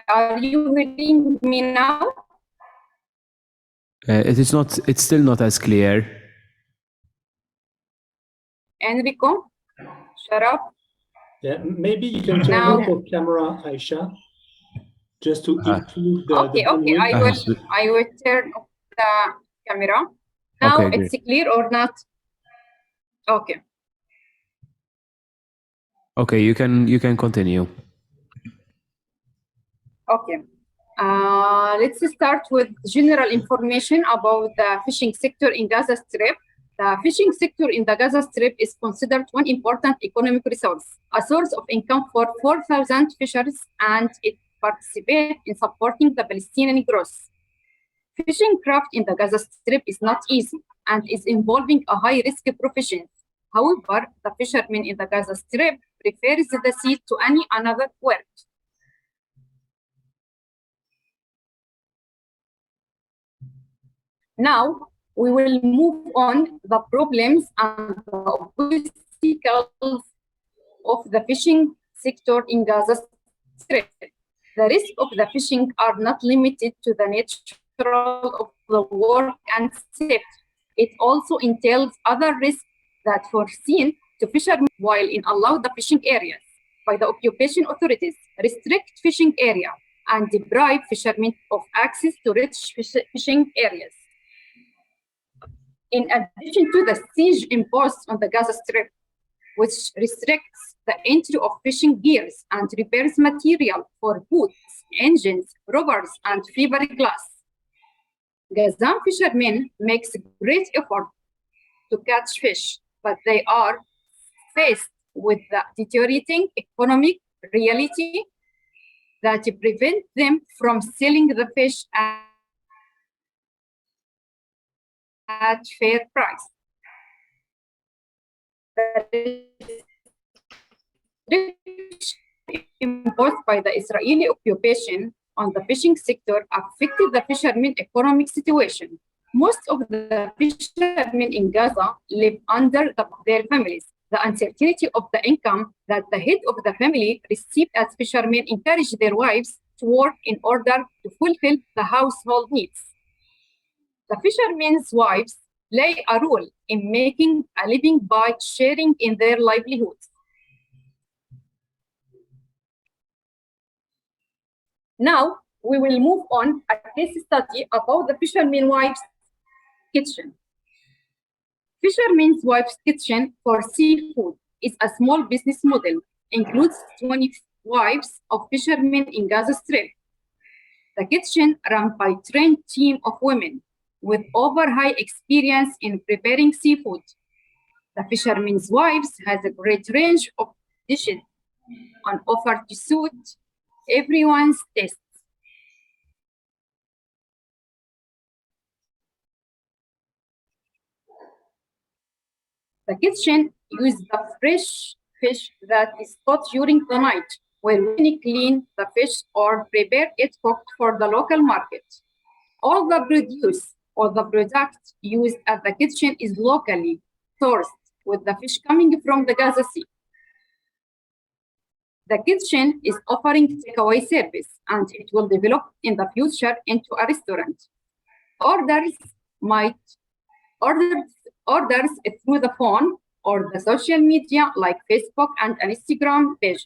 [SPEAKER 7] Are you hearing me now?
[SPEAKER 3] It is not. It's still not as clear.
[SPEAKER 7] Enrico, shut up.
[SPEAKER 2] Yeah, maybe you can turn on your camera, Aisha, just to include the.
[SPEAKER 7] Okay, I will turn off the camera. Now
[SPEAKER 3] Okay,
[SPEAKER 7] it's clear or not? Okay.
[SPEAKER 3] Okay, you can continue.
[SPEAKER 7] Okay. Let's start with general information about the fishing sector in Gaza Strip. The fishing sector in the Gaza Strip is considered one important economic resource, a source of income for 4,000 fishers, and it participates in supporting the Palestinian growth. Fishing craft in the Gaza Strip is not easy and is involving a high-risk profession. However, the fishermen in the Gaza Strip prefers the sea to any another work. Now, we will move on the problems and the obstacles of the fishing sector in Gaza Strip. The risks of the fishing are not limited to the nature of the work and safety. It also entails other risks that foreseen to fishermen while in allowed the fishing areas by the occupation authorities, restrict fishing area, and deprive fishermen of access to rich fishing areas. In addition to the siege imposed on the Gaza Strip, which restricts the entry of fishing gears and repairs material for boats, engines, rubbers, and fiberglass, Gazan fishermen makes great effort to catch fish, but they are faced with the deteriorating economic reality that prevent them from selling the fish at fair price. The imposed by the Israeli occupation on the fishing sector affected the fishermen economic situation. Most of the fishermen in Gaza live under their families. The uncertainty of the income that the head of the family received as fishermen encouraged their wives to work in order to fulfill the household needs. The fishermen's wives play a role in making a living by sharing in their livelihoods. Now, we will move on a case study about the fishermen's wives' kitchen. Fishermen's Wives Kitchen for seafood is a small business model, includes 20 wives of fishermen in Gaza Strip. The kitchen run by a trained team of women with over high experience in preparing seafood. The Fishermen's Wives has a great range of dishes on offer to suit everyone's tastes. The kitchen uses the fresh fish that is caught during the night, where we clean the fish or prepare it cooked for the local market. All the produce or the product used at the kitchen is locally sourced, with the fish coming from the Gaza Sea. The kitchen is offering takeaway service, and it will develop in the future into a restaurant. Orders might orders through the phone or the social media like Facebook and Instagram pages.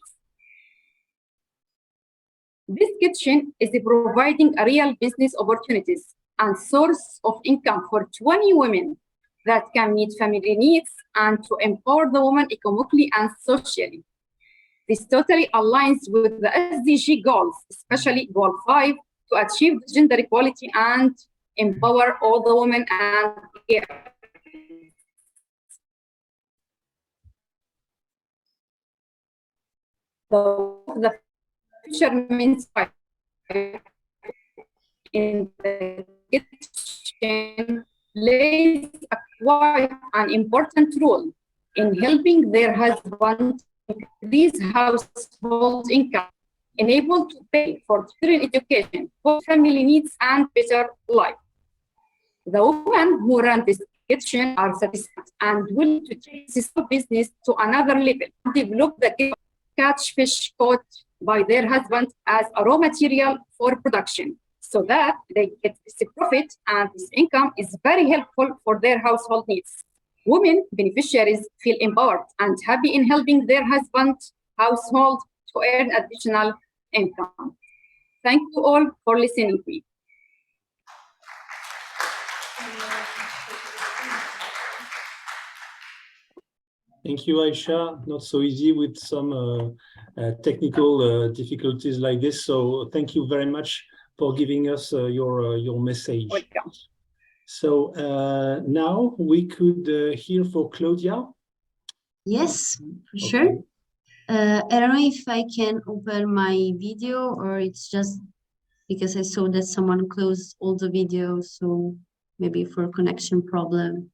[SPEAKER 7] This kitchen is providing a real business opportunities and source of income for 20 women that can meet family needs and to empower the woman economically and socially. This totally aligns with the SDG goals, especially Goal 5, to achieve gender equality and empower all the women and the fishermen's wife in the kitchen plays quite an important role in helping their husband increase household income, enable to pay for children education, for family needs, and better life. The women who run this kitchen are satisfied and willing to take this business to another level, develop the catch fish caught by their husband as a raw material for production, so that they get this profit, and this income is very helpful for their household needs. Women beneficiaries feel empowered and happy in helping their husband household to earn additional income. Thank you all for listening to me.
[SPEAKER 2] Thank you, Aisha. Not so easy with some technical difficulties like this. So thank you very much for giving us your message.
[SPEAKER 7] Welcome.
[SPEAKER 2] So now we could hear for Claudia.
[SPEAKER 8] Yes, for sure. I don't know if I can open my video or it's just because I saw that someone closed all the videos, so maybe for a connection problem.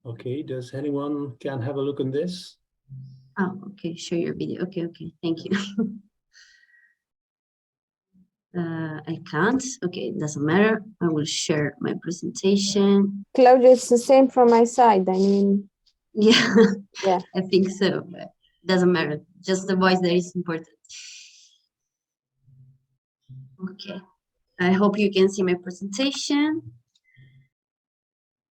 [SPEAKER 2] Okay, does anyone can have a look on this?
[SPEAKER 8] Oh, okay, share your video. Okay, thank you. I can't. Okay, it doesn't matter. I will share my presentation.
[SPEAKER 5] Claudia, it's the same from my side. I mean,
[SPEAKER 8] yeah,
[SPEAKER 5] yeah,
[SPEAKER 8] I think so. But it doesn't matter. Just the voice that is important. Okay, I hope you can see my presentation.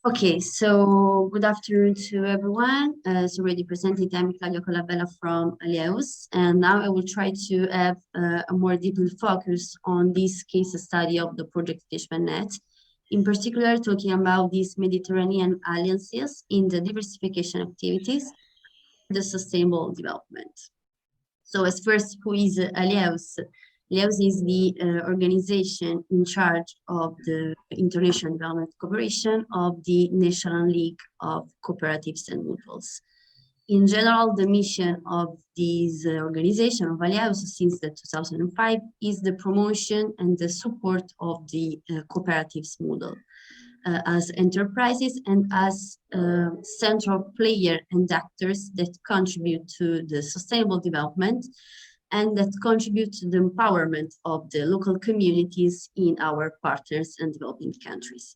[SPEAKER 8] Okay, so good afternoon to everyone. As already presented, I'm Claudia Colabella from Aliaus, and now I will try to have a more deeper focus on this case study of the project Fishman Net, in particular talking about these Mediterranean alliances in the diversification activities, the sustainable development. So as first, who is Aliaus? Aliaus is the organization in charge of the international development cooperation of the National League of Cooperatives and Mutuals. In general, the mission of this organization of Aliaus since the 2005 is the promotion and the support of the cooperatives model as enterprises and as central player and actors that contribute to the sustainable development and that contribute to the empowerment of the local communities in our partners and developing countries.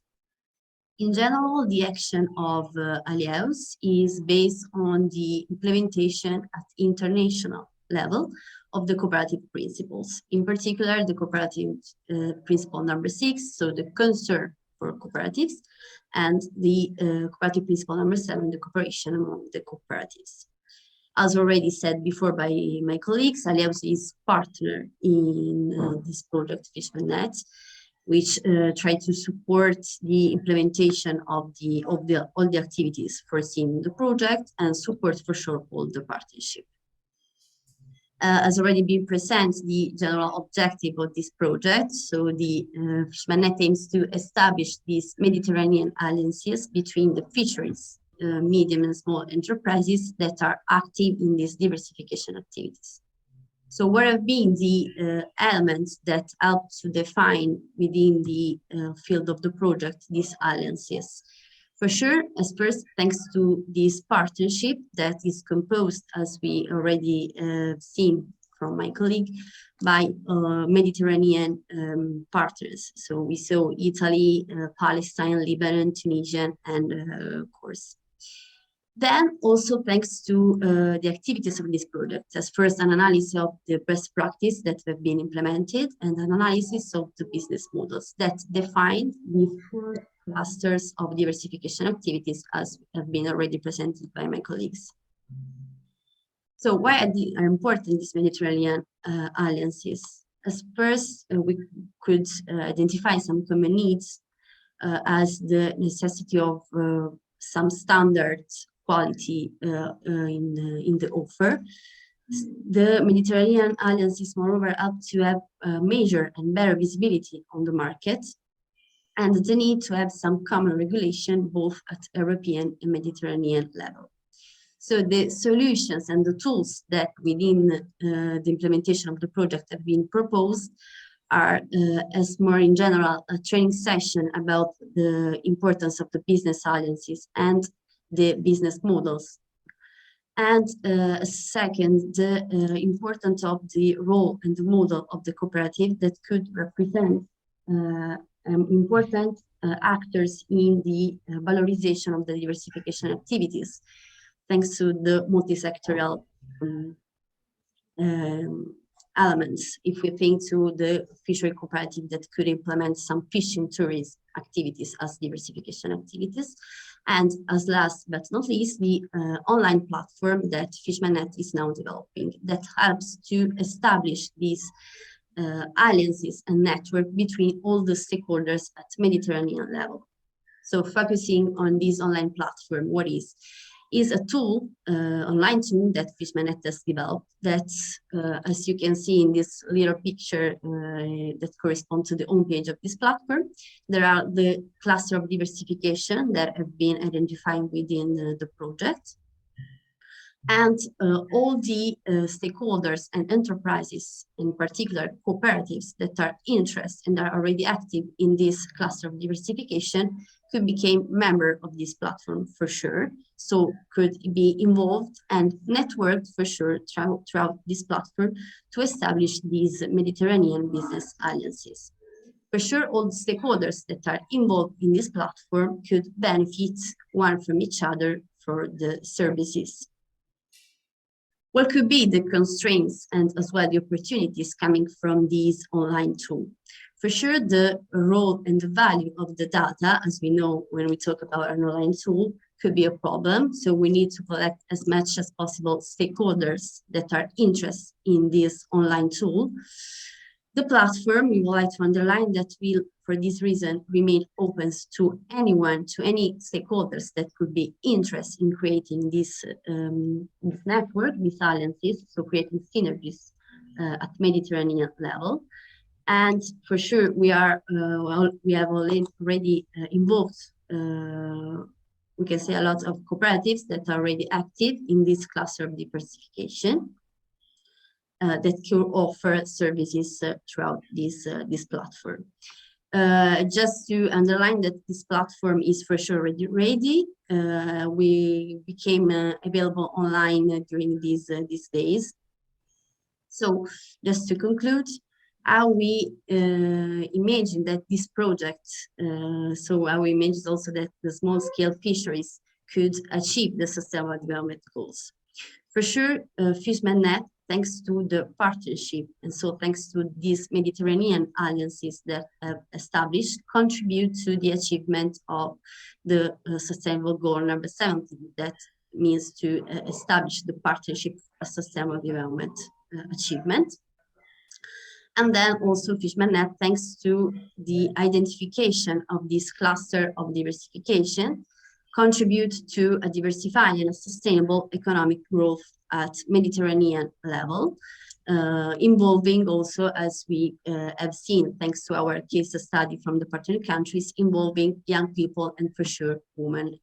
[SPEAKER 8] In general, the action of Aliaus is based on the implementation at international level of the cooperative principles, in particular the cooperative principle number 6, so the concern for cooperatives, and the cooperative principle number 7, the cooperation among the cooperatives. As already said before by my colleagues, Aliaus is partner in this project Fishman Net, which try to support the implementation of all the activities foreseen in the project and support for sure all the partnership. As already been presented, the general objective of this project, so the Fishman Net aims to establish these Mediterranean alliances between the fisheries, medium and small enterprises that are active in these diversification activities. So what have been the elements that help to define within the field of the project these alliances? For sure, as first, thanks to this partnership that is composed, as we already seen from my colleague, by Mediterranean partners. So we saw Italy, Palestine, Lebanon, Tunisia, and of course, Then also thanks to the activities of this project, as first an analysis of the best practice that have been implemented and an analysis of the business models that define the 4 clusters of diversification activities as have been already presented by my colleagues. So why are important these Mediterranean alliances? As first, we could identify some common needs as the necessity of some standard quality in the offer. The Mediterranean alliances, moreover, help to have major and better visibility on the market, and the need to have some common regulation both at European and Mediterranean level. So the solutions and the tools that within the implementation of the project have been proposed are, as more in general, a training session about the importance of the business alliances and the business models. And second, the importance of the role and the model of the cooperative that could represent important actors in the valorization of the diversification activities, thanks to the multi-sectoral elements. If we think to the fishery cooperative that could implement some fishing tourism activities as diversification activities. And as last but not least, the online platform that FishmanNet is now developing that helps to establish these alliances and network between all the stakeholders at Mediterranean level. So focusing on this online platform, what is a tool, online tool that FishmanNet has developed that, as you can see in this little picture that corresponds to the homepage of this platform, there are the cluster of diversification that have been identified within the project. And all the stakeholders and enterprises, in particular cooperatives that are interested and are already active in this cluster of diversification, could become member of this platform for sure. So could be involved and networked for sure throughout this platform to establish these Mediterranean business alliances. For sure, all the stakeholders that are involved in this platform could benefit one from each other for the services. What could be the constraints and as well the opportunities coming from these online tools? For sure, the role and the value of the data, as we know when we talk about an online tool, could be a problem. So we need to collect as much as possible stakeholders that are interested in this online tool. The platform, we would like to underline that will, for this reason, remain open to anyone, to any stakeholders that could be interested in creating this network, these alliances, so creating synergies at Mediterranean level. And for sure, we are we have already involved, we can say, a lot of cooperatives that are already active in this cluster of diversification. That could offer services throughout this platform. Just to underline that this platform is for sure already ready. We became available online during these days. So just to conclude, how we imagine that this project, so how we imagine also that the small-scale fisheries could achieve the sustainable development goals. For sure, FishmanNet, thanks to the partnership, and so thanks to these Mediterranean alliances that have established, contribute to the achievement of the sustainable goal number 17, that means to establish the partnership for sustainable development achievement. And then also FishmanNet, thanks to the identification of this cluster of diversification, contribute to a diversified and a sustainable economic growth at Mediterranean level, involving also, as we have seen, thanks to our case study from the partner countries, involving young people and for sure women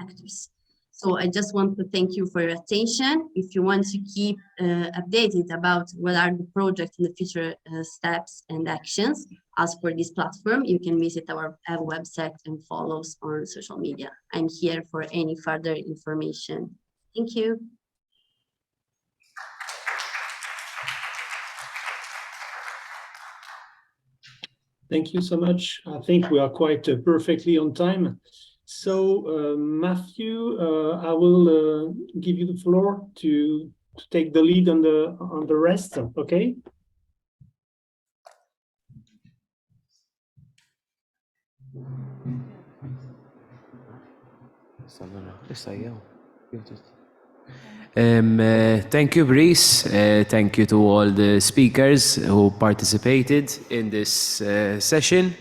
[SPEAKER 8] actors. So I just want to thank you for your attention. If you want to keep updated about what are the project and the future steps and actions, as for this platform, you can visit our website and follow us on social media. I'm here for any further information. Thank you.
[SPEAKER 2] Thank you so much. I think we are quite perfectly on time. So, Matthew, I will give you the floor to take the lead on the rest. Okay.
[SPEAKER 3] Thank you, Brice. Thank you to all the speakers who participated in this session.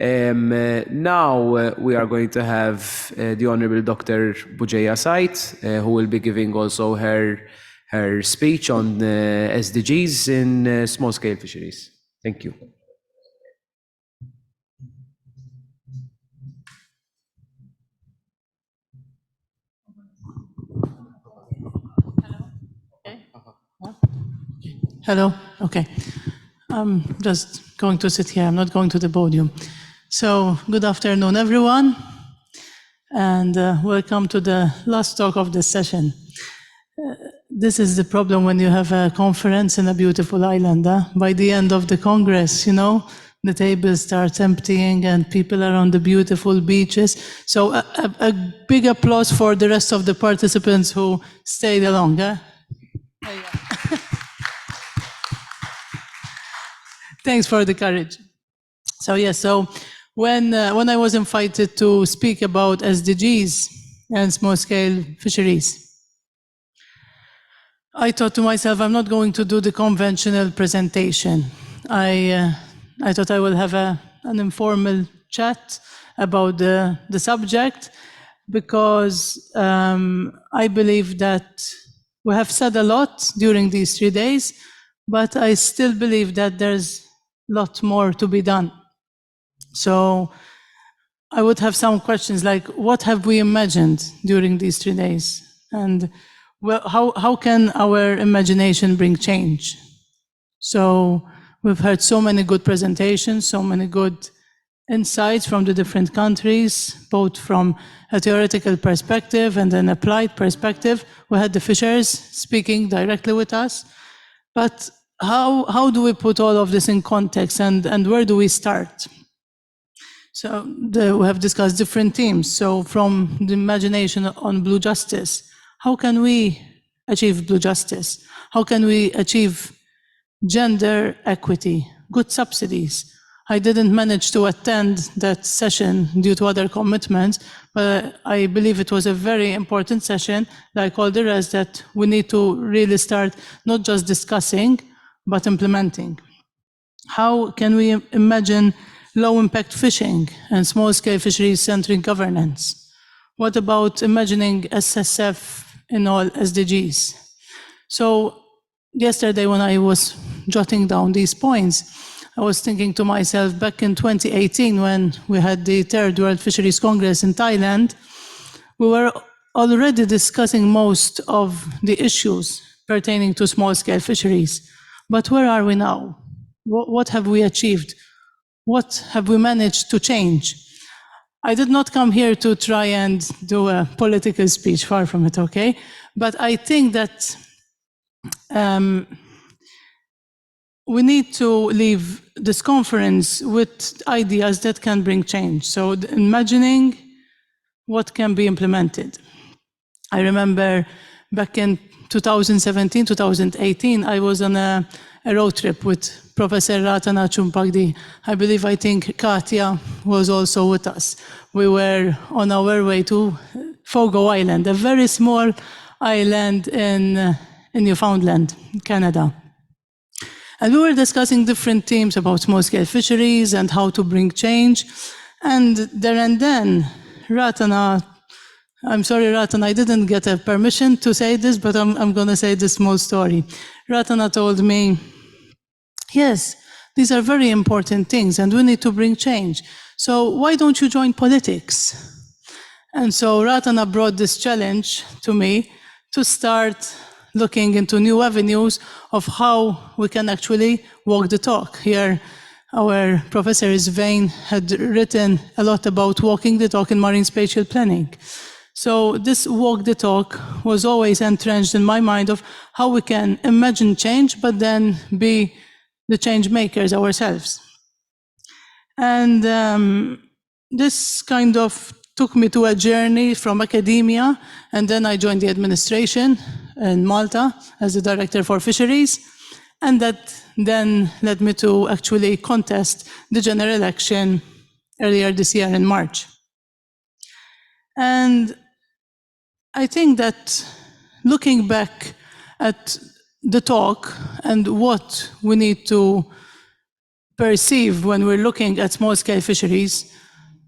[SPEAKER 3] Now we are going to have the Honorable Dr. Bujeya Sait, who will be giving also her speech on SDGs in small-scale fisheries. Thank you.
[SPEAKER 9] Hello, okay. I'm just going to sit here, I'm not going to the podium. So, good afternoon, everyone, and welcome to the last talk of this session. This is the problem when you have a conference in a beautiful island. By the end of the Congress, you know, the table starts emptying and people are on the beautiful beaches. So a big applause for the rest of the participants who stayed along. Thanks for the courage. So yes, so when I was invited to speak about SDGs and small-scale fisheries, I thought to myself, I'm not going to do the conventional presentation. I thought I will have an informal chat about the subject, because I believe that we have said a lot during these 3 days, but I still believe that there's a lot more to be done. So I would have some questions like, what have we imagined during these 3 days? And well, how can our imagination bring change? So we've heard so many good presentations, so many good insights from the different countries, both from a theoretical perspective and an applied perspective. We had the fishers speaking directly with us. But how do we put all of this in context, and where do we start? So we have discussed different themes. So from the imagination on blue justice, how can we achieve blue justice? How can we achieve gender equity, good subsidies? I didn't manage to attend that session due to other commitments, but I believe it was a very important session, like all the rest, that we need to really start not just discussing, but implementing. How can we imagine low-impact fishing and small-scale fisheries-centric governance? What about imagining SSF in all SDGs? So yesterday when I was jotting down these points, I was thinking to myself, back in 2018, when we had the Third World Fisheries Congress in Thailand, we were already discussing most of the issues pertaining to small-scale fisheries. But where are we now? What have we achieved? What have we managed to change? I did not come here to try and do a political speech, far from it, okay? But I think that we need to leave this conference with ideas that can bring change. So imagining what can be implemented. I remember back in 2017, 2018, I was on a road trip with Professor Ratana Chumpagdi. I think Katya was also with us. We were on our way to Fogo Island, a very small island in Newfoundland, Canada. And we were discussing different themes about small-scale fisheries and how to bring change. And there and then, Ratana, I'm sorry, Ratana, I didn't get a permission to say this, but I'm going to say this small story. Ratana told me, yes, these are very important things and we need to bring change. So why don't you join politics? And so Ratana brought this challenge to me to start looking into new avenues of how we can actually walk the talk. Here, our professor Svein had written a lot about walking the talk in marine spatial planning. So this walk the talk was always entrenched in my mind of how we can imagine change, but then be the change makers ourselves. And this kind of took me to a journey from academia, and then I joined the administration in Malta as the director for fisheries, and that then led me to actually contest the general election earlier this year in March. And I think that looking back at the talk and what we need to perceive when we're looking at small-scale fisheries,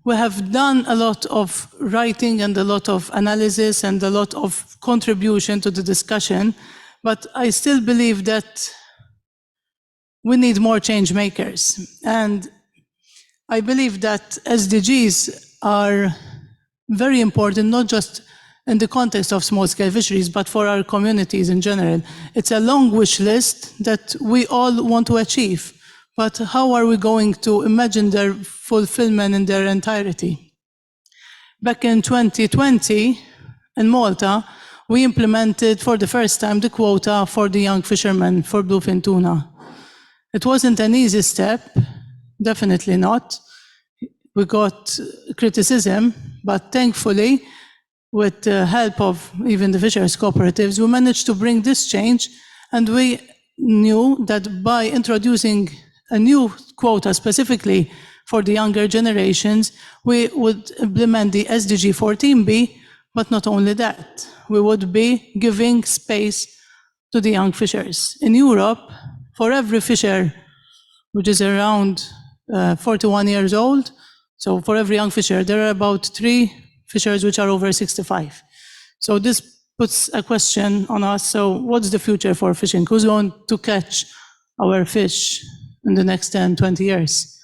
[SPEAKER 9] we have done a lot of writing and a lot of analysis and a lot of contribution to the discussion, but I still believe that we need more change makers. And I believe that SDGs are very important, not just in the context of small-scale fisheries, but for our communities in general. It's a long wish list that we all want to achieve, but how are we going to imagine their fulfillment in their entirety? Back in 2020, in Malta, we implemented for the first time the quota for the young fishermen for bluefin tuna. It wasn't an easy step, definitely not. We got criticism, but thankfully, with the help of even the fisheries cooperatives, we managed to bring this change, and we knew that by introducing a new quota specifically for the younger generations, we would implement the SDG 14B, but not only that, we would be giving space to the young fishers. In Europe, for every fisher, which is around 41 years old, so for every young fisher, there are about 3 fishers which are over 65. So this puts a question on us, so what's the future for fishing? Who's going to catch our fish in the next 10, 20 years?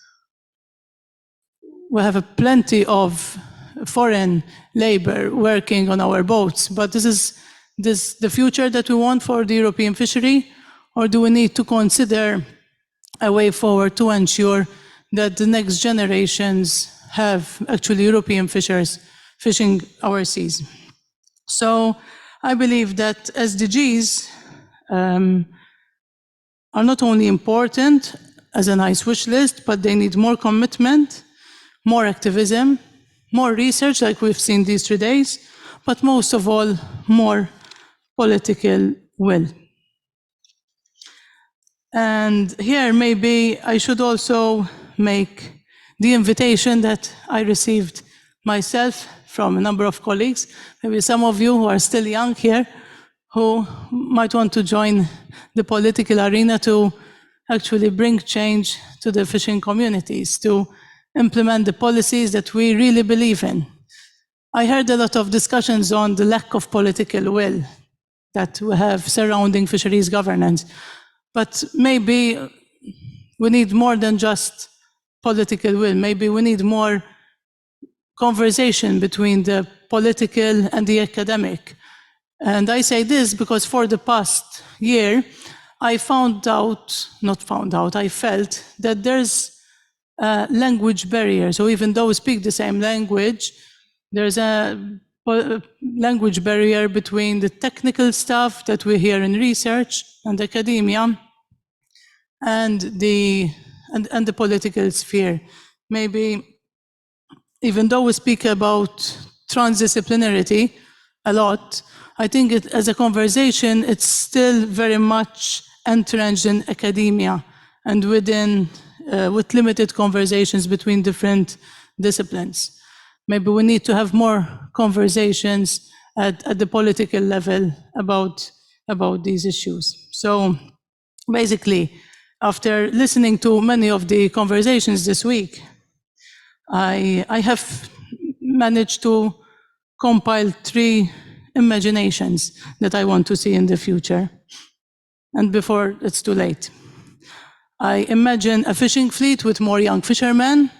[SPEAKER 9] We have plenty of foreign labor working on our boats, but is this the future that we want for the European fishery? Or do we need to consider a way forward to ensure that the next generations have actually European fishers fishing our seas? So I believe that SDGs are not only important as a nice wish list, but they need more commitment, more activism, more research like we've seen these 3 days, but most of all, more political will. And here maybe I should also make the invitation that I received myself from a number of colleagues, maybe some of you who are still young here, who might want to join the political arena to actually bring change to the fishing communities, to implement the policies that we really believe in. I heard a lot of discussions on the lack of political will that we have surrounding fisheries governance, but maybe we need more than just political will. Maybe we need more conversation between the political and the academic. And I say this because for the past year, I felt that there's a language barrier. So even though we speak the same language, there's a language barrier between the technical stuff that we hear in research and academia and the political sphere. Maybe even though we speak about transdisciplinarity a lot, I think as a conversation, it's still very much entrenched in academia and within, with limited conversations between different disciplines. Maybe we need to have more conversations at the political level about these issues. So basically, after listening to many of the conversations this week, I have managed to compile 3 imaginations that I want to see in the future, and before it's too late. I imagine a fishing fleet with more young fishermen.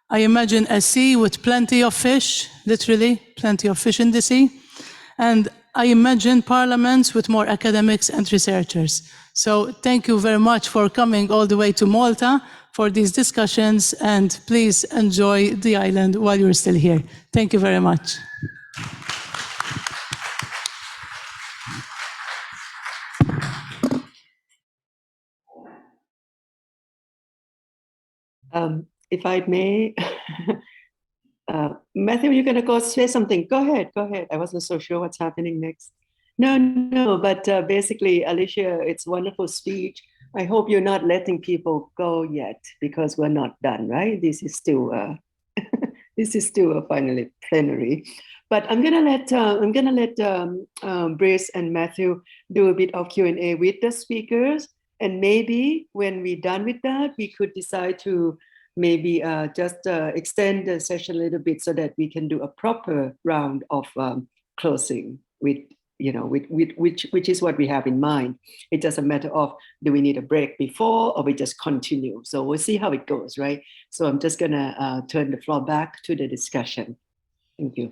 [SPEAKER 9] I imagine a sea with plenty of fish, literally plenty of fish in the sea. And I imagine parliaments with more academics and researchers. So thank you very much for coming all the way to Malta for these discussions, and please enjoy the island while you're still here. Thank you very much.
[SPEAKER 1] If I may, Matthew, you're going to go say something. Go ahead. Go ahead. I wasn't so sure what's happening next. No, but basically, Alicia, it's a wonderful speech. I hope you're not letting people go yet because we're not done, right? This is still this is still a finally plenary. But I'm gonna let Brice and Matthew do a bit of Q&A with the speakers, and maybe when we're done with that, we could decide to maybe just extend the session a little bit so that we can do a proper round of closing with, you know, with which is what we have in mind. It's just a matter of, do we need a break before or we just continue? So we'll see how it goes, right? So I'm just gonna turn the floor back to the discussion. Thank you.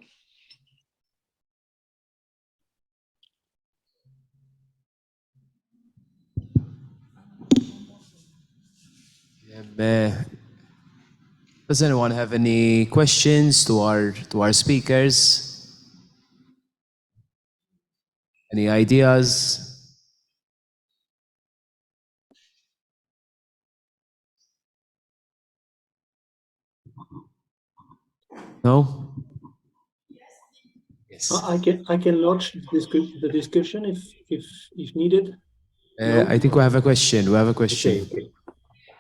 [SPEAKER 3] Does anyone have any questions to our speakers? Any ideas? No? Yes.
[SPEAKER 2] I can launch the discussion if needed. No?
[SPEAKER 3] I think we have a question. We have a question.
[SPEAKER 2] Okay.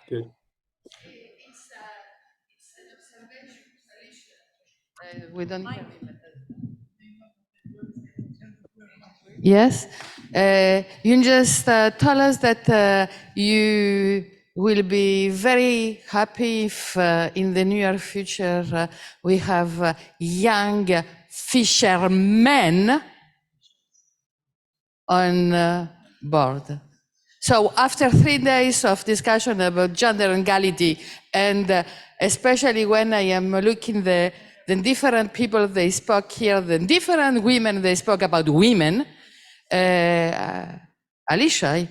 [SPEAKER 2] Good.
[SPEAKER 10] We don't hear me. Yes. You just tell us that you will be very happy if in the near future we have young fishermen on board. So after 3 days of discussion about gender equality, and especially when I am looking the different people they spoke here, the different women they spoke about women, Alicia,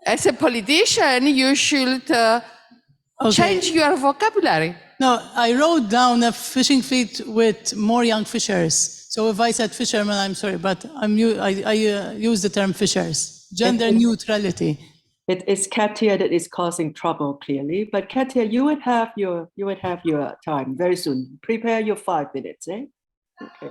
[SPEAKER 10] as a politician, you should change your vocabulary.
[SPEAKER 9] No, I wrote down a fishing fleet with more young fishers. So if I said fishermen, I'm sorry, but I use the term fishers. Gender neutrality.
[SPEAKER 1] It's Katia that is causing trouble, clearly. But Katia, you would have your time very soon. Prepare your 5 minutes, eh? Okay.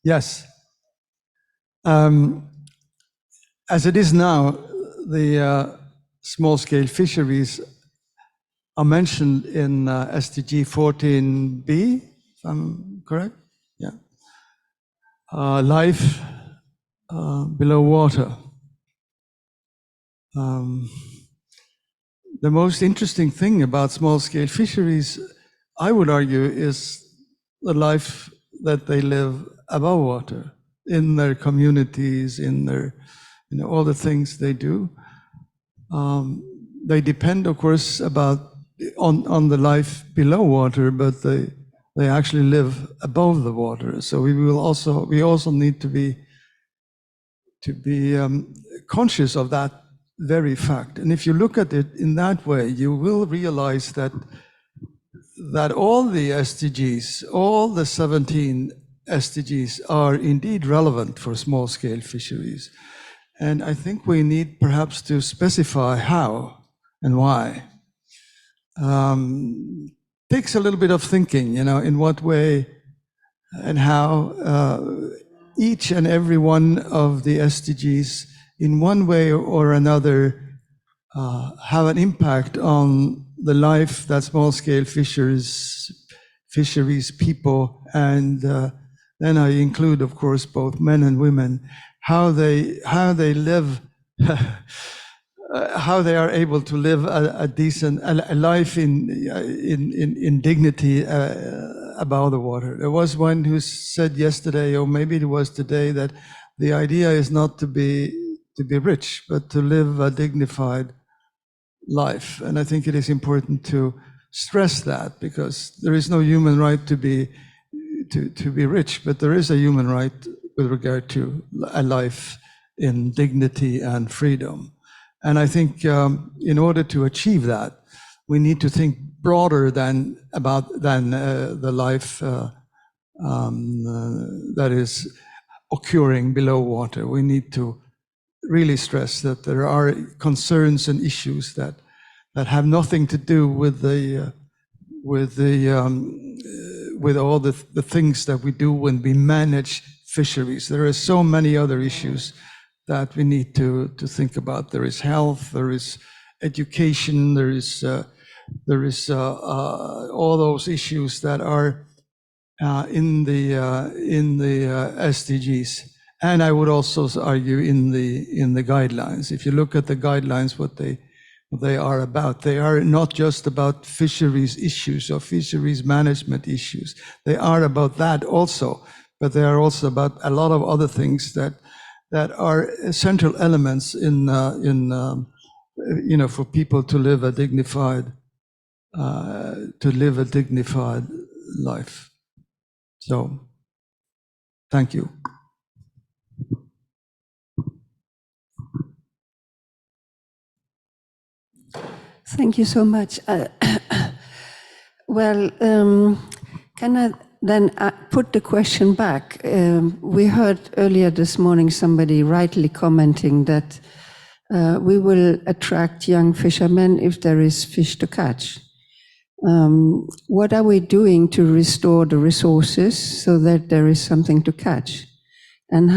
[SPEAKER 11] Yes. As it is now, the small-scale fisheries are mentioned in SDG 14B, if I'm correct? Yeah. Life below water. The most interesting thing about small-scale fisheries, I would argue, is the life that they live above water, in their communities, in their, you know, all the things they do. They depend, of course, on the life below water, but they actually live above the water. So we also need to be conscious of that very fact. And if you look at it in that way, you will realize that all the SDGs, all the 17 SDGs are indeed relevant for small-scale fisheries. And I think we need perhaps to specify how and why. Takes a little bit of thinking, you know, in what way and how each and every one of the SDGs in one way or another have an impact on the life that small-scale fisheries people, and then I include, of course, both men and women, how they live, how they are able to live a decent life in dignity above the water. There was one who said yesterday, or maybe it was today, that the idea is not to be rich, but to live a dignified life. And I think it is important to stress that, because there is no human right to be rich, but there is a human right with regard to a life in dignity and freedom. And I think in order to achieve that, we need to think broader than the life that is occurring below water. We need to really stress that there are concerns and issues that have nothing to do with all the things that we do when we manage fisheries. There are so many other issues that we need to think about. There is health, there is education, there is all those issues that are in the SDGs. And I would also argue in the guidelines. If you look at the guidelines, what they are about, they are not just about fisheries issues or fisheries management issues. They are about that also, but they are also about a lot of other things that are central elements in for people to live a dignified life. So, thank you.
[SPEAKER 12] Thank you so much. Well, can I then put the question back? We heard earlier this morning somebody rightly commenting that we will attract young fishermen if there is fish to catch. What are we doing to restore the resources so that there is something to catch? And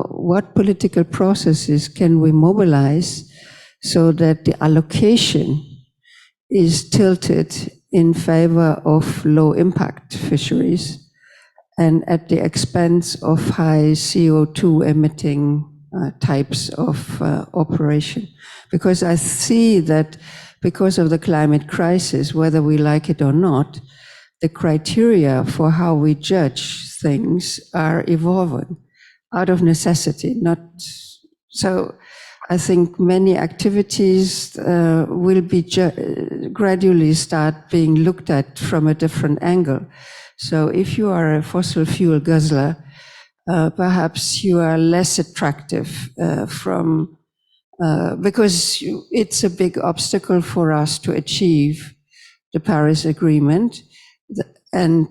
[SPEAKER 12] what political processes can we mobilize so that the allocation is tilted in favor of low impact fisheries and at the expense of high CO2 emitting types of operation? Because I see that because of the climate crisis, whether we like it or not, the criteria for how we judge things are evolving out of necessity, not so. I think many activities will be gradually start being looked at from a different angle. So if you are a fossil fuel guzzler, perhaps you are less attractive because it's a big obstacle for us to achieve the Paris Agreement, and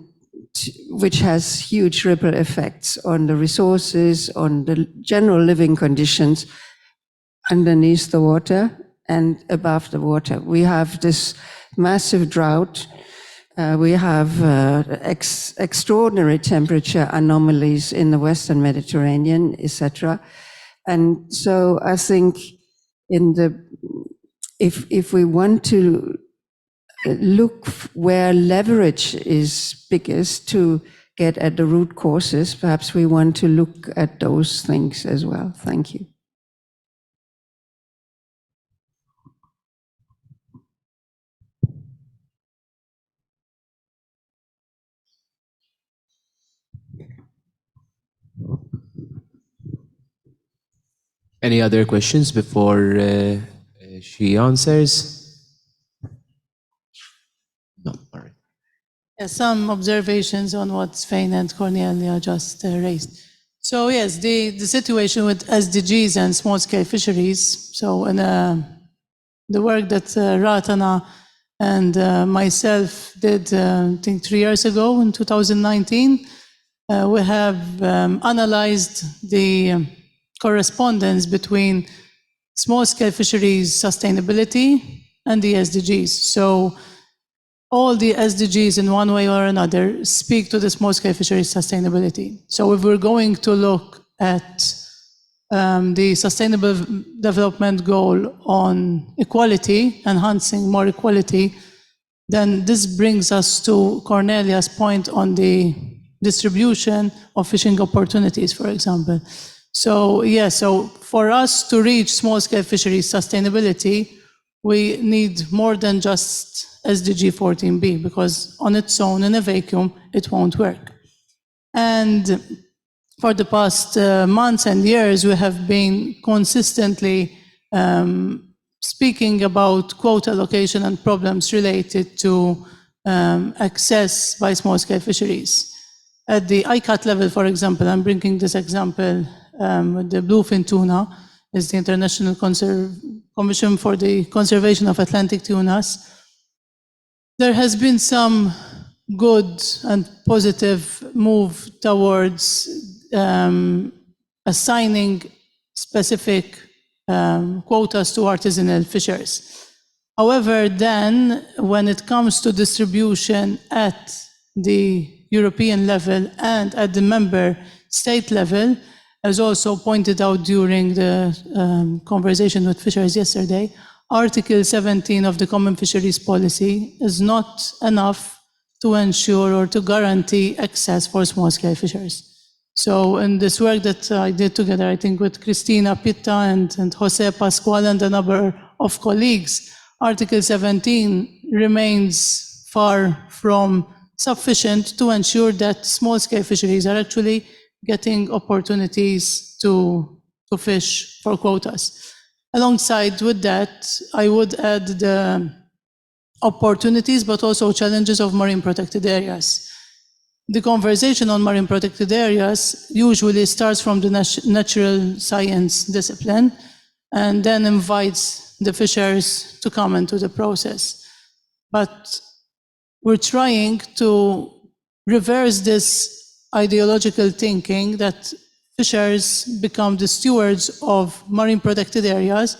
[SPEAKER 12] which has huge ripple effects on the resources, on the general living conditions underneath the water and above the water. We have this massive drought. We have extraordinary temperature anomalies in the Western Mediterranean, etc. And so I think if we want to look where leverage is biggest to get at the root causes, perhaps we want to look at those things as well. Thank you.
[SPEAKER 3] Any other questions before she answers? No, all right.
[SPEAKER 9] Some observations on what Svein and Cornelia just raised. So yes, the situation with SDGs and small-scale fisheries. So in the work that Ratana and myself did, I think 3 years ago in 2019, we have analyzed the correspondence between small-scale fisheries sustainability and the SDGs. So all the SDGs in one way or another speak to the small-scale fisheries sustainability. So if we're going to look at the Sustainable Development Goal on equality, enhancing more equality, then this brings us to Cornelia's point on the distribution of fishing opportunities, for example. So yeah, so for us to reach small-scale fisheries sustainability, we need more than just SDG 14B, because on its own, in a vacuum, it won't work. And for the past months and years, we have been consistently speaking about quota allocation and problems related to access by small-scale fisheries. At the ICAT level, for example, I'm bringing this example with the bluefin tuna, is the International Commission for the Conservation of Atlantic Tunas. There has been some good and positive move towards assigning specific quotas to artisanal fishers. However, then when it comes to distribution at the European level and at the member state level, as also pointed out during the conversation with fishers yesterday, Article 17 of the Common Fisheries Policy is not enough to ensure or to guarantee access for small-scale fishers. So in this work that I did together, I think with Cristina Pitta and Jose Pascual and a number of colleagues, Article 17 remains far from sufficient to ensure that small-scale fisheries are actually getting opportunities to fish for quotas. Alongside with that, I would add the opportunities, but also challenges of marine protected areas. The conversation on marine protected areas usually starts from the natural science discipline and then invites the fishers to come into the process. But we're trying to reverse this ideological thinking that fishers become the stewards of marine protected areas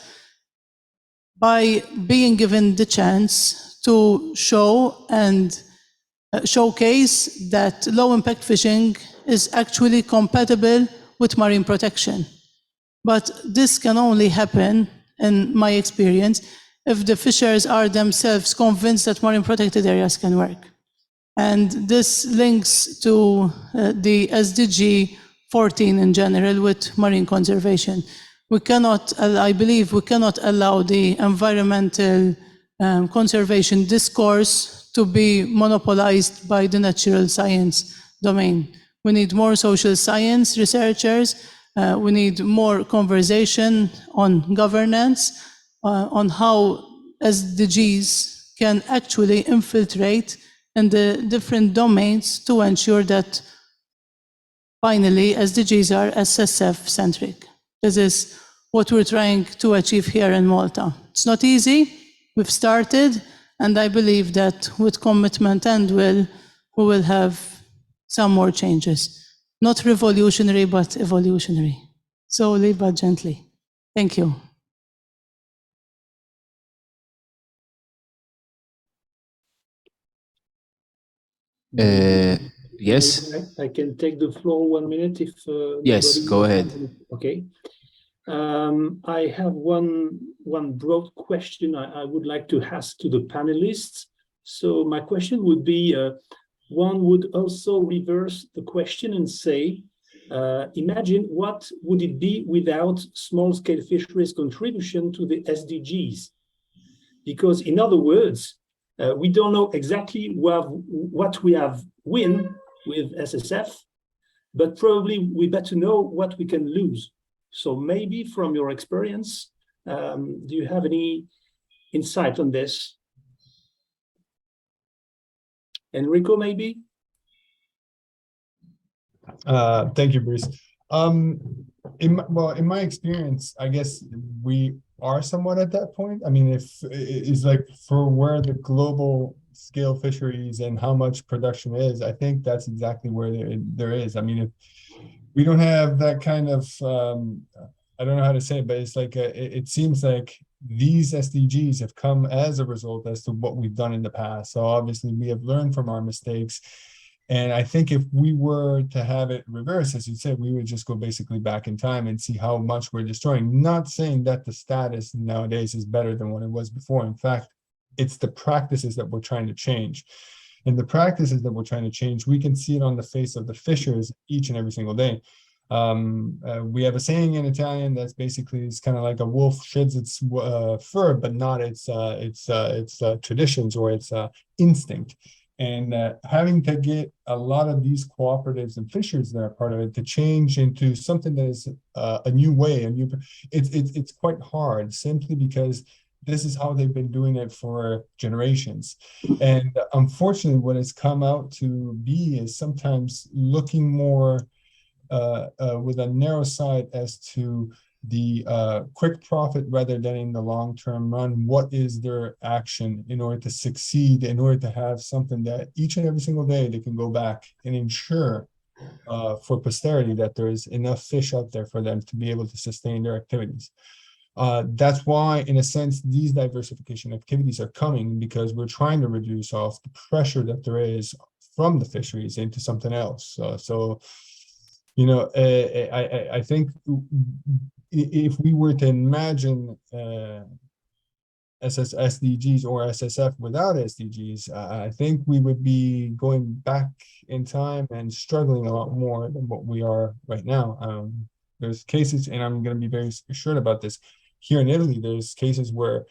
[SPEAKER 9] by being given the chance to show and showcase that low-impact fishing is actually compatible with marine protection. But this can only happen, in my experience, if the fishers are themselves convinced that marine protected areas can work. And this links to the SDG 14 in general with marine conservation. We cannot, I believe, we cannot allow the environmental conservation discourse to be monopolized by the natural science domain. We need more social science researchers. We need more conversation on governance, on how SDGs can actually infiltrate in the different domains to ensure that finally SDGs are SSF centric. This is what we're trying to achieve here in Malta. It's not easy. We've started, and I believe that with commitment and will, we will have some more changes. Not revolutionary, but evolutionary. Slowly but gently. Thank you.
[SPEAKER 3] Yes.
[SPEAKER 2] I can take the floor 1 minute if.
[SPEAKER 3] Yes, go ahead.
[SPEAKER 2] Okay. I have one broad question I would like to ask to the panelists. So my question would be, one would also reverse the question and say, imagine what would it be without small-scale fisheries contribution to the SDGs? Because in other words, we don't know exactly what we have win with SSF, but probably we better know what we can lose. So maybe from your experience, do you have any insight on this? Enrico, maybe?
[SPEAKER 4] Thank you, Bruce. In my experience, I guess we are somewhat at that point. I mean, if it's like for where the global scale fisheries and how much production is, I think that's exactly where there is. I mean, if we don't have that kind of, I don't know how to say it, but it's like, it seems like these SDGs have come as a result as to what we've done in the past. So obviously we have learned from our mistakes. And I think if we were to have it reversed, as you said, we would just go basically back in time and see how much we're destroying. Not saying that the status nowadays is better than what it was before. In fact, it's the practices that we're trying to change. And the practices that we're trying to change, we can see it on the face of the fishers each and every single day. We have a saying in Italian that's basically, it's kind of like a wolf sheds its fur, but not its traditions or its instinct. And having to get a lot of these cooperatives and fishers that are part of it to change into something that is a new way, it's quite hard, simply because this is how they've been doing it for generations. And unfortunately, what it's come out to be is sometimes looking more with a narrow sight as to the quick profit rather than in the long-term run. What is their action in order to succeed, in order to have something that each and every single day they can go back and ensure for posterity that there is enough fish out there for them to be able to sustain their activities. That's why, in a sense, these diversification activities are coming, because we're trying to reduce off the pressure that there is from the fisheries into something else. So you know, I think if we were to imagine SDGs or SSF without SDGs, I think we would be going back in time and struggling a lot more than what we are right now. There's cases, and I'm going to be very short about this, here in Italy, there's cases where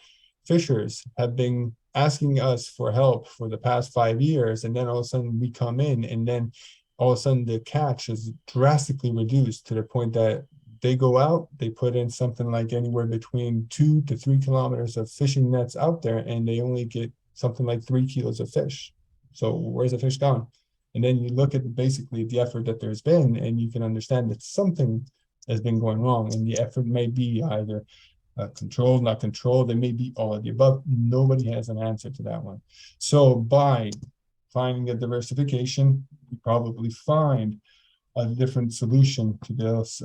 [SPEAKER 4] fishers have been asking us for help for the past 5 years, and then all of a sudden we come in, and then all of a sudden the catch is drastically reduced to the point that they go out, they put in something like anywhere between 2 to 3 kilometers of fishing nets out there, and they only get something like 3 kilos of fish. So where's the fish gone? And then you look at basically the effort that there's been, and you can understand that something has been going wrong, and the effort may be either controlled, not controlled, it may be all of the above. Nobody has an answer to that one. So by finding a diversification, we probably find a different solution to this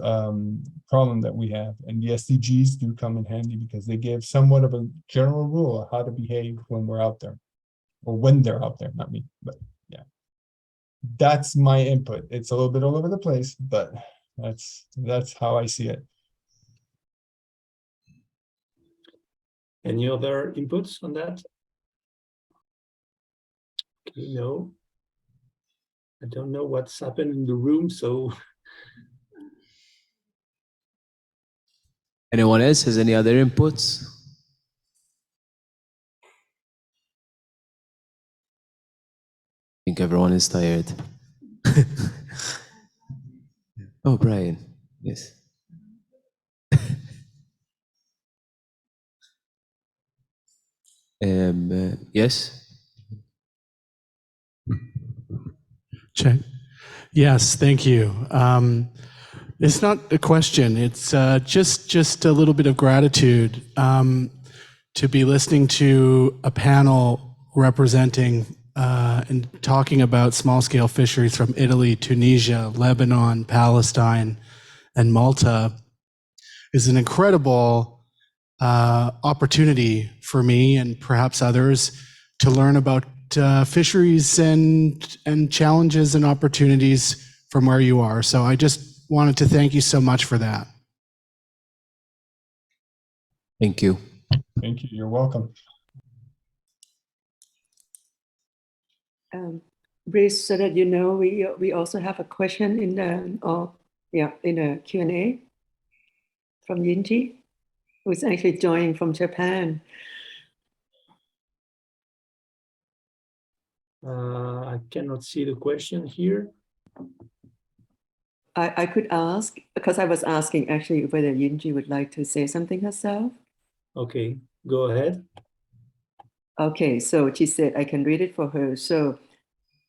[SPEAKER 4] problem that we have. And the SDGs do come in handy because they give somewhat of a general rule of how to behave when we're out there, or when they're out there, not me, but yeah. That's my input. It's a little bit all over the place, but that's how I see it.
[SPEAKER 2] Any other inputs on that? Okay, no. I don't know what's happened in the room, so.
[SPEAKER 3] Anyone else has any other inputs? I think everyone is tired. Oh, Brian, yes. Yes.
[SPEAKER 13] Check. Yes, thank you. It's not a question. It's just a little bit of gratitude to be listening to a panel representing and talking about small-scale fisheries from Italy, Tunisia, Lebanon, Palestine, and Malta is an incredible opportunity for me and perhaps others to learn about fisheries and challenges and opportunities from where you are. So I just wanted to thank you so much for that.
[SPEAKER 3] Thank you.
[SPEAKER 4] Thank you. You're welcome.
[SPEAKER 1] Brice, so that you know, we also have a question in the Q&A from Yinji, who's actually joining from Japan.
[SPEAKER 2] I cannot see the question here.
[SPEAKER 1] I could ask, because I was asking actually whether Yinji would like to say something herself.
[SPEAKER 2] Okay, go ahead.
[SPEAKER 1] Okay, so she said, I can read it for her. So,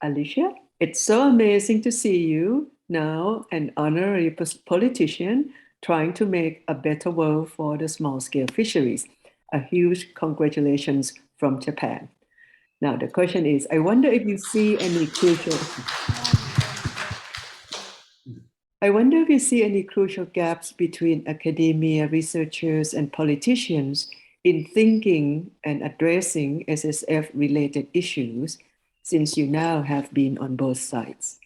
[SPEAKER 1] Alicia, it's so amazing to see you now, an honorary politician trying to make a better world for the small-scale fisheries. A huge congratulations from Japan. Now, the question is, I wonder if you see any crucial gaps between academia, researchers, and politicians in thinking and addressing SSF-related issues, since you now have been on both sides.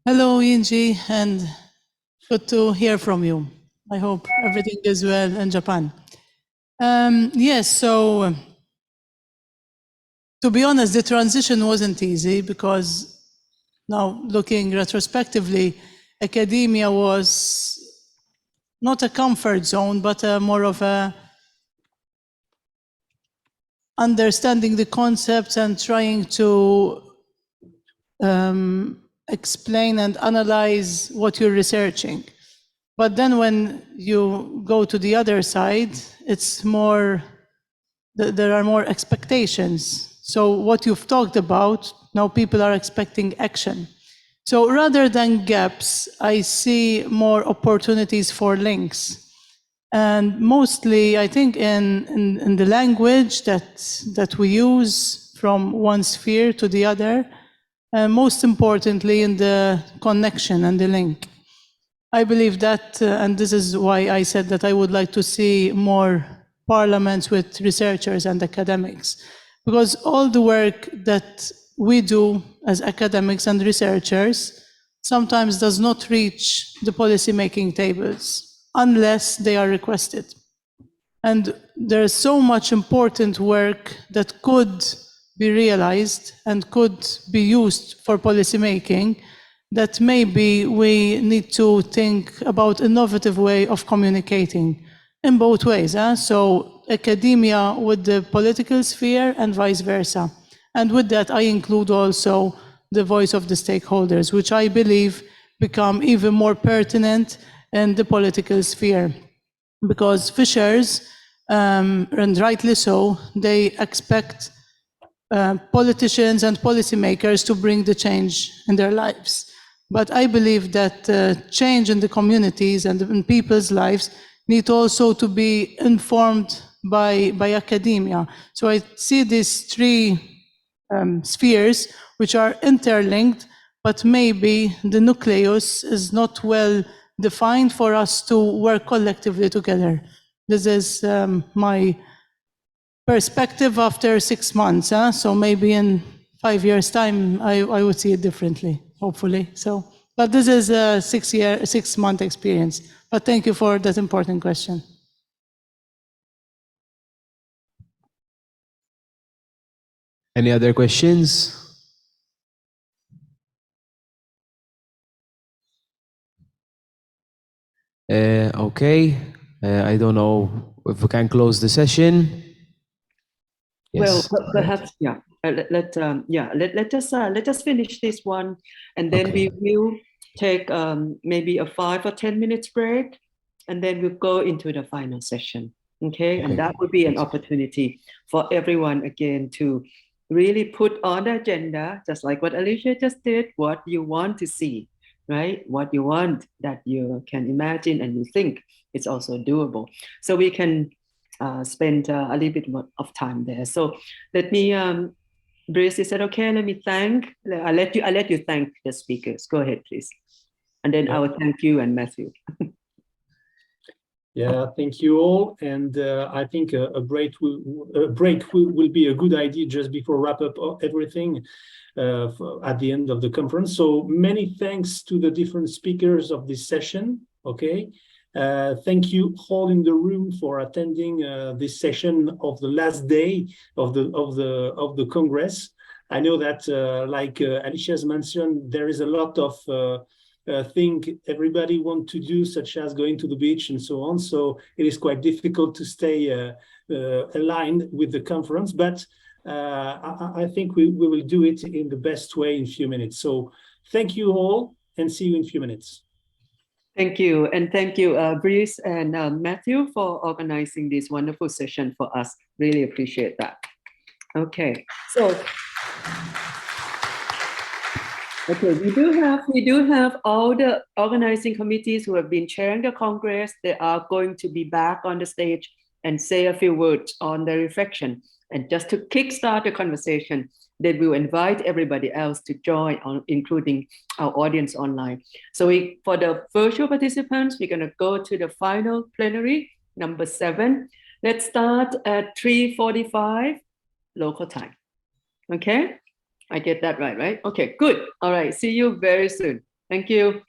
[SPEAKER 9] Hello, Yinji, and good to hear from you. I hope everything is well in Japan. Yes, so to be honest, the transition wasn't easy because now looking retrospectively, academia was not a comfort zone, but more of a understanding the concepts and trying to explain and analyze what you're researching. But then when you go to the other side, it's more, there are more expectations. So what you've talked about, now people are expecting action. So rather than gaps, I see more opportunities for links. And mostly, I think in the language that we use from one sphere to the other, and most importantly in the connection and the link. I believe that, and this is why I said that I would like to see more parliaments with researchers and academics, because all the work that we do as academics and researchers sometimes does not reach the policy-making tables unless they are requested. And there's so much important work that could be realized and could be used for policymaking that maybe we need to think about innovative way of communicating in both ways. So academia with the political sphere and vice versa. And with that, I include also the voice of the stakeholders, which I believe become even more pertinent in the political sphere. Because fishers, and rightly so, they expect politicians and policymakers to bring the change in their lives. But I believe that change in the communities and in people's lives need also to be informed by academia. So I see these three spheres which are interlinked, but maybe the nucleus is not well defined for us to work collectively together. This is my perspective after 6 months. So maybe in 5 years' time, I would see it differently, hopefully. So, but this is a 6-month experience. But thank you for that important question.
[SPEAKER 3] Any other questions? Okay. I don't know if we can close the session. Yes.
[SPEAKER 1] Well, perhaps, yeah. Let us finish this one, and then
[SPEAKER 3] Okay.
[SPEAKER 1] we will take maybe a 5 or 10 minutes break, and then we'll go into the final session. Okay, and that would be an opportunity for everyone again to really put on the agenda, just like what Alicia just did, what you want to see, right? What you want that you can imagine and you think it's also doable. So we can spend a little bit more of time there. So let me, Brice, is that okay? Let me I'll let you thank the speakers. Go ahead, please. And then I will thank you and Matthew.
[SPEAKER 2] Yeah, thank you all. And I think a break will be a good idea just before wrap up everything at the end of the conference. So many thanks to the different speakers of this session. Okay. Thank you all in the room for attending this session of the last day of the Congress. I know that, like Alicia has mentioned, there is a lot of thing everybody want to do, such as going to the beach and so on. So it is quite difficult to stay aligned with the conference, but I think we will do it in the best way in a few minutes. So thank you all and see you in a few minutes.
[SPEAKER 1] Thank you. And thank you, Brice and Matthew, for organizing this wonderful session for us. Really appreciate that. Okay, so we do have all the organizing committees who have been chairing the Congress. They are going to be back on the stage and say a few words on their reflection. And just to kickstart the conversation, they will invite everybody else to join, including our audience online. So for the virtual participants, we're going to go to the final plenary, number 7. Let's start at 3:45 local time. Okay? I get that right? Okay, good. All right. See you very soon. Thank you.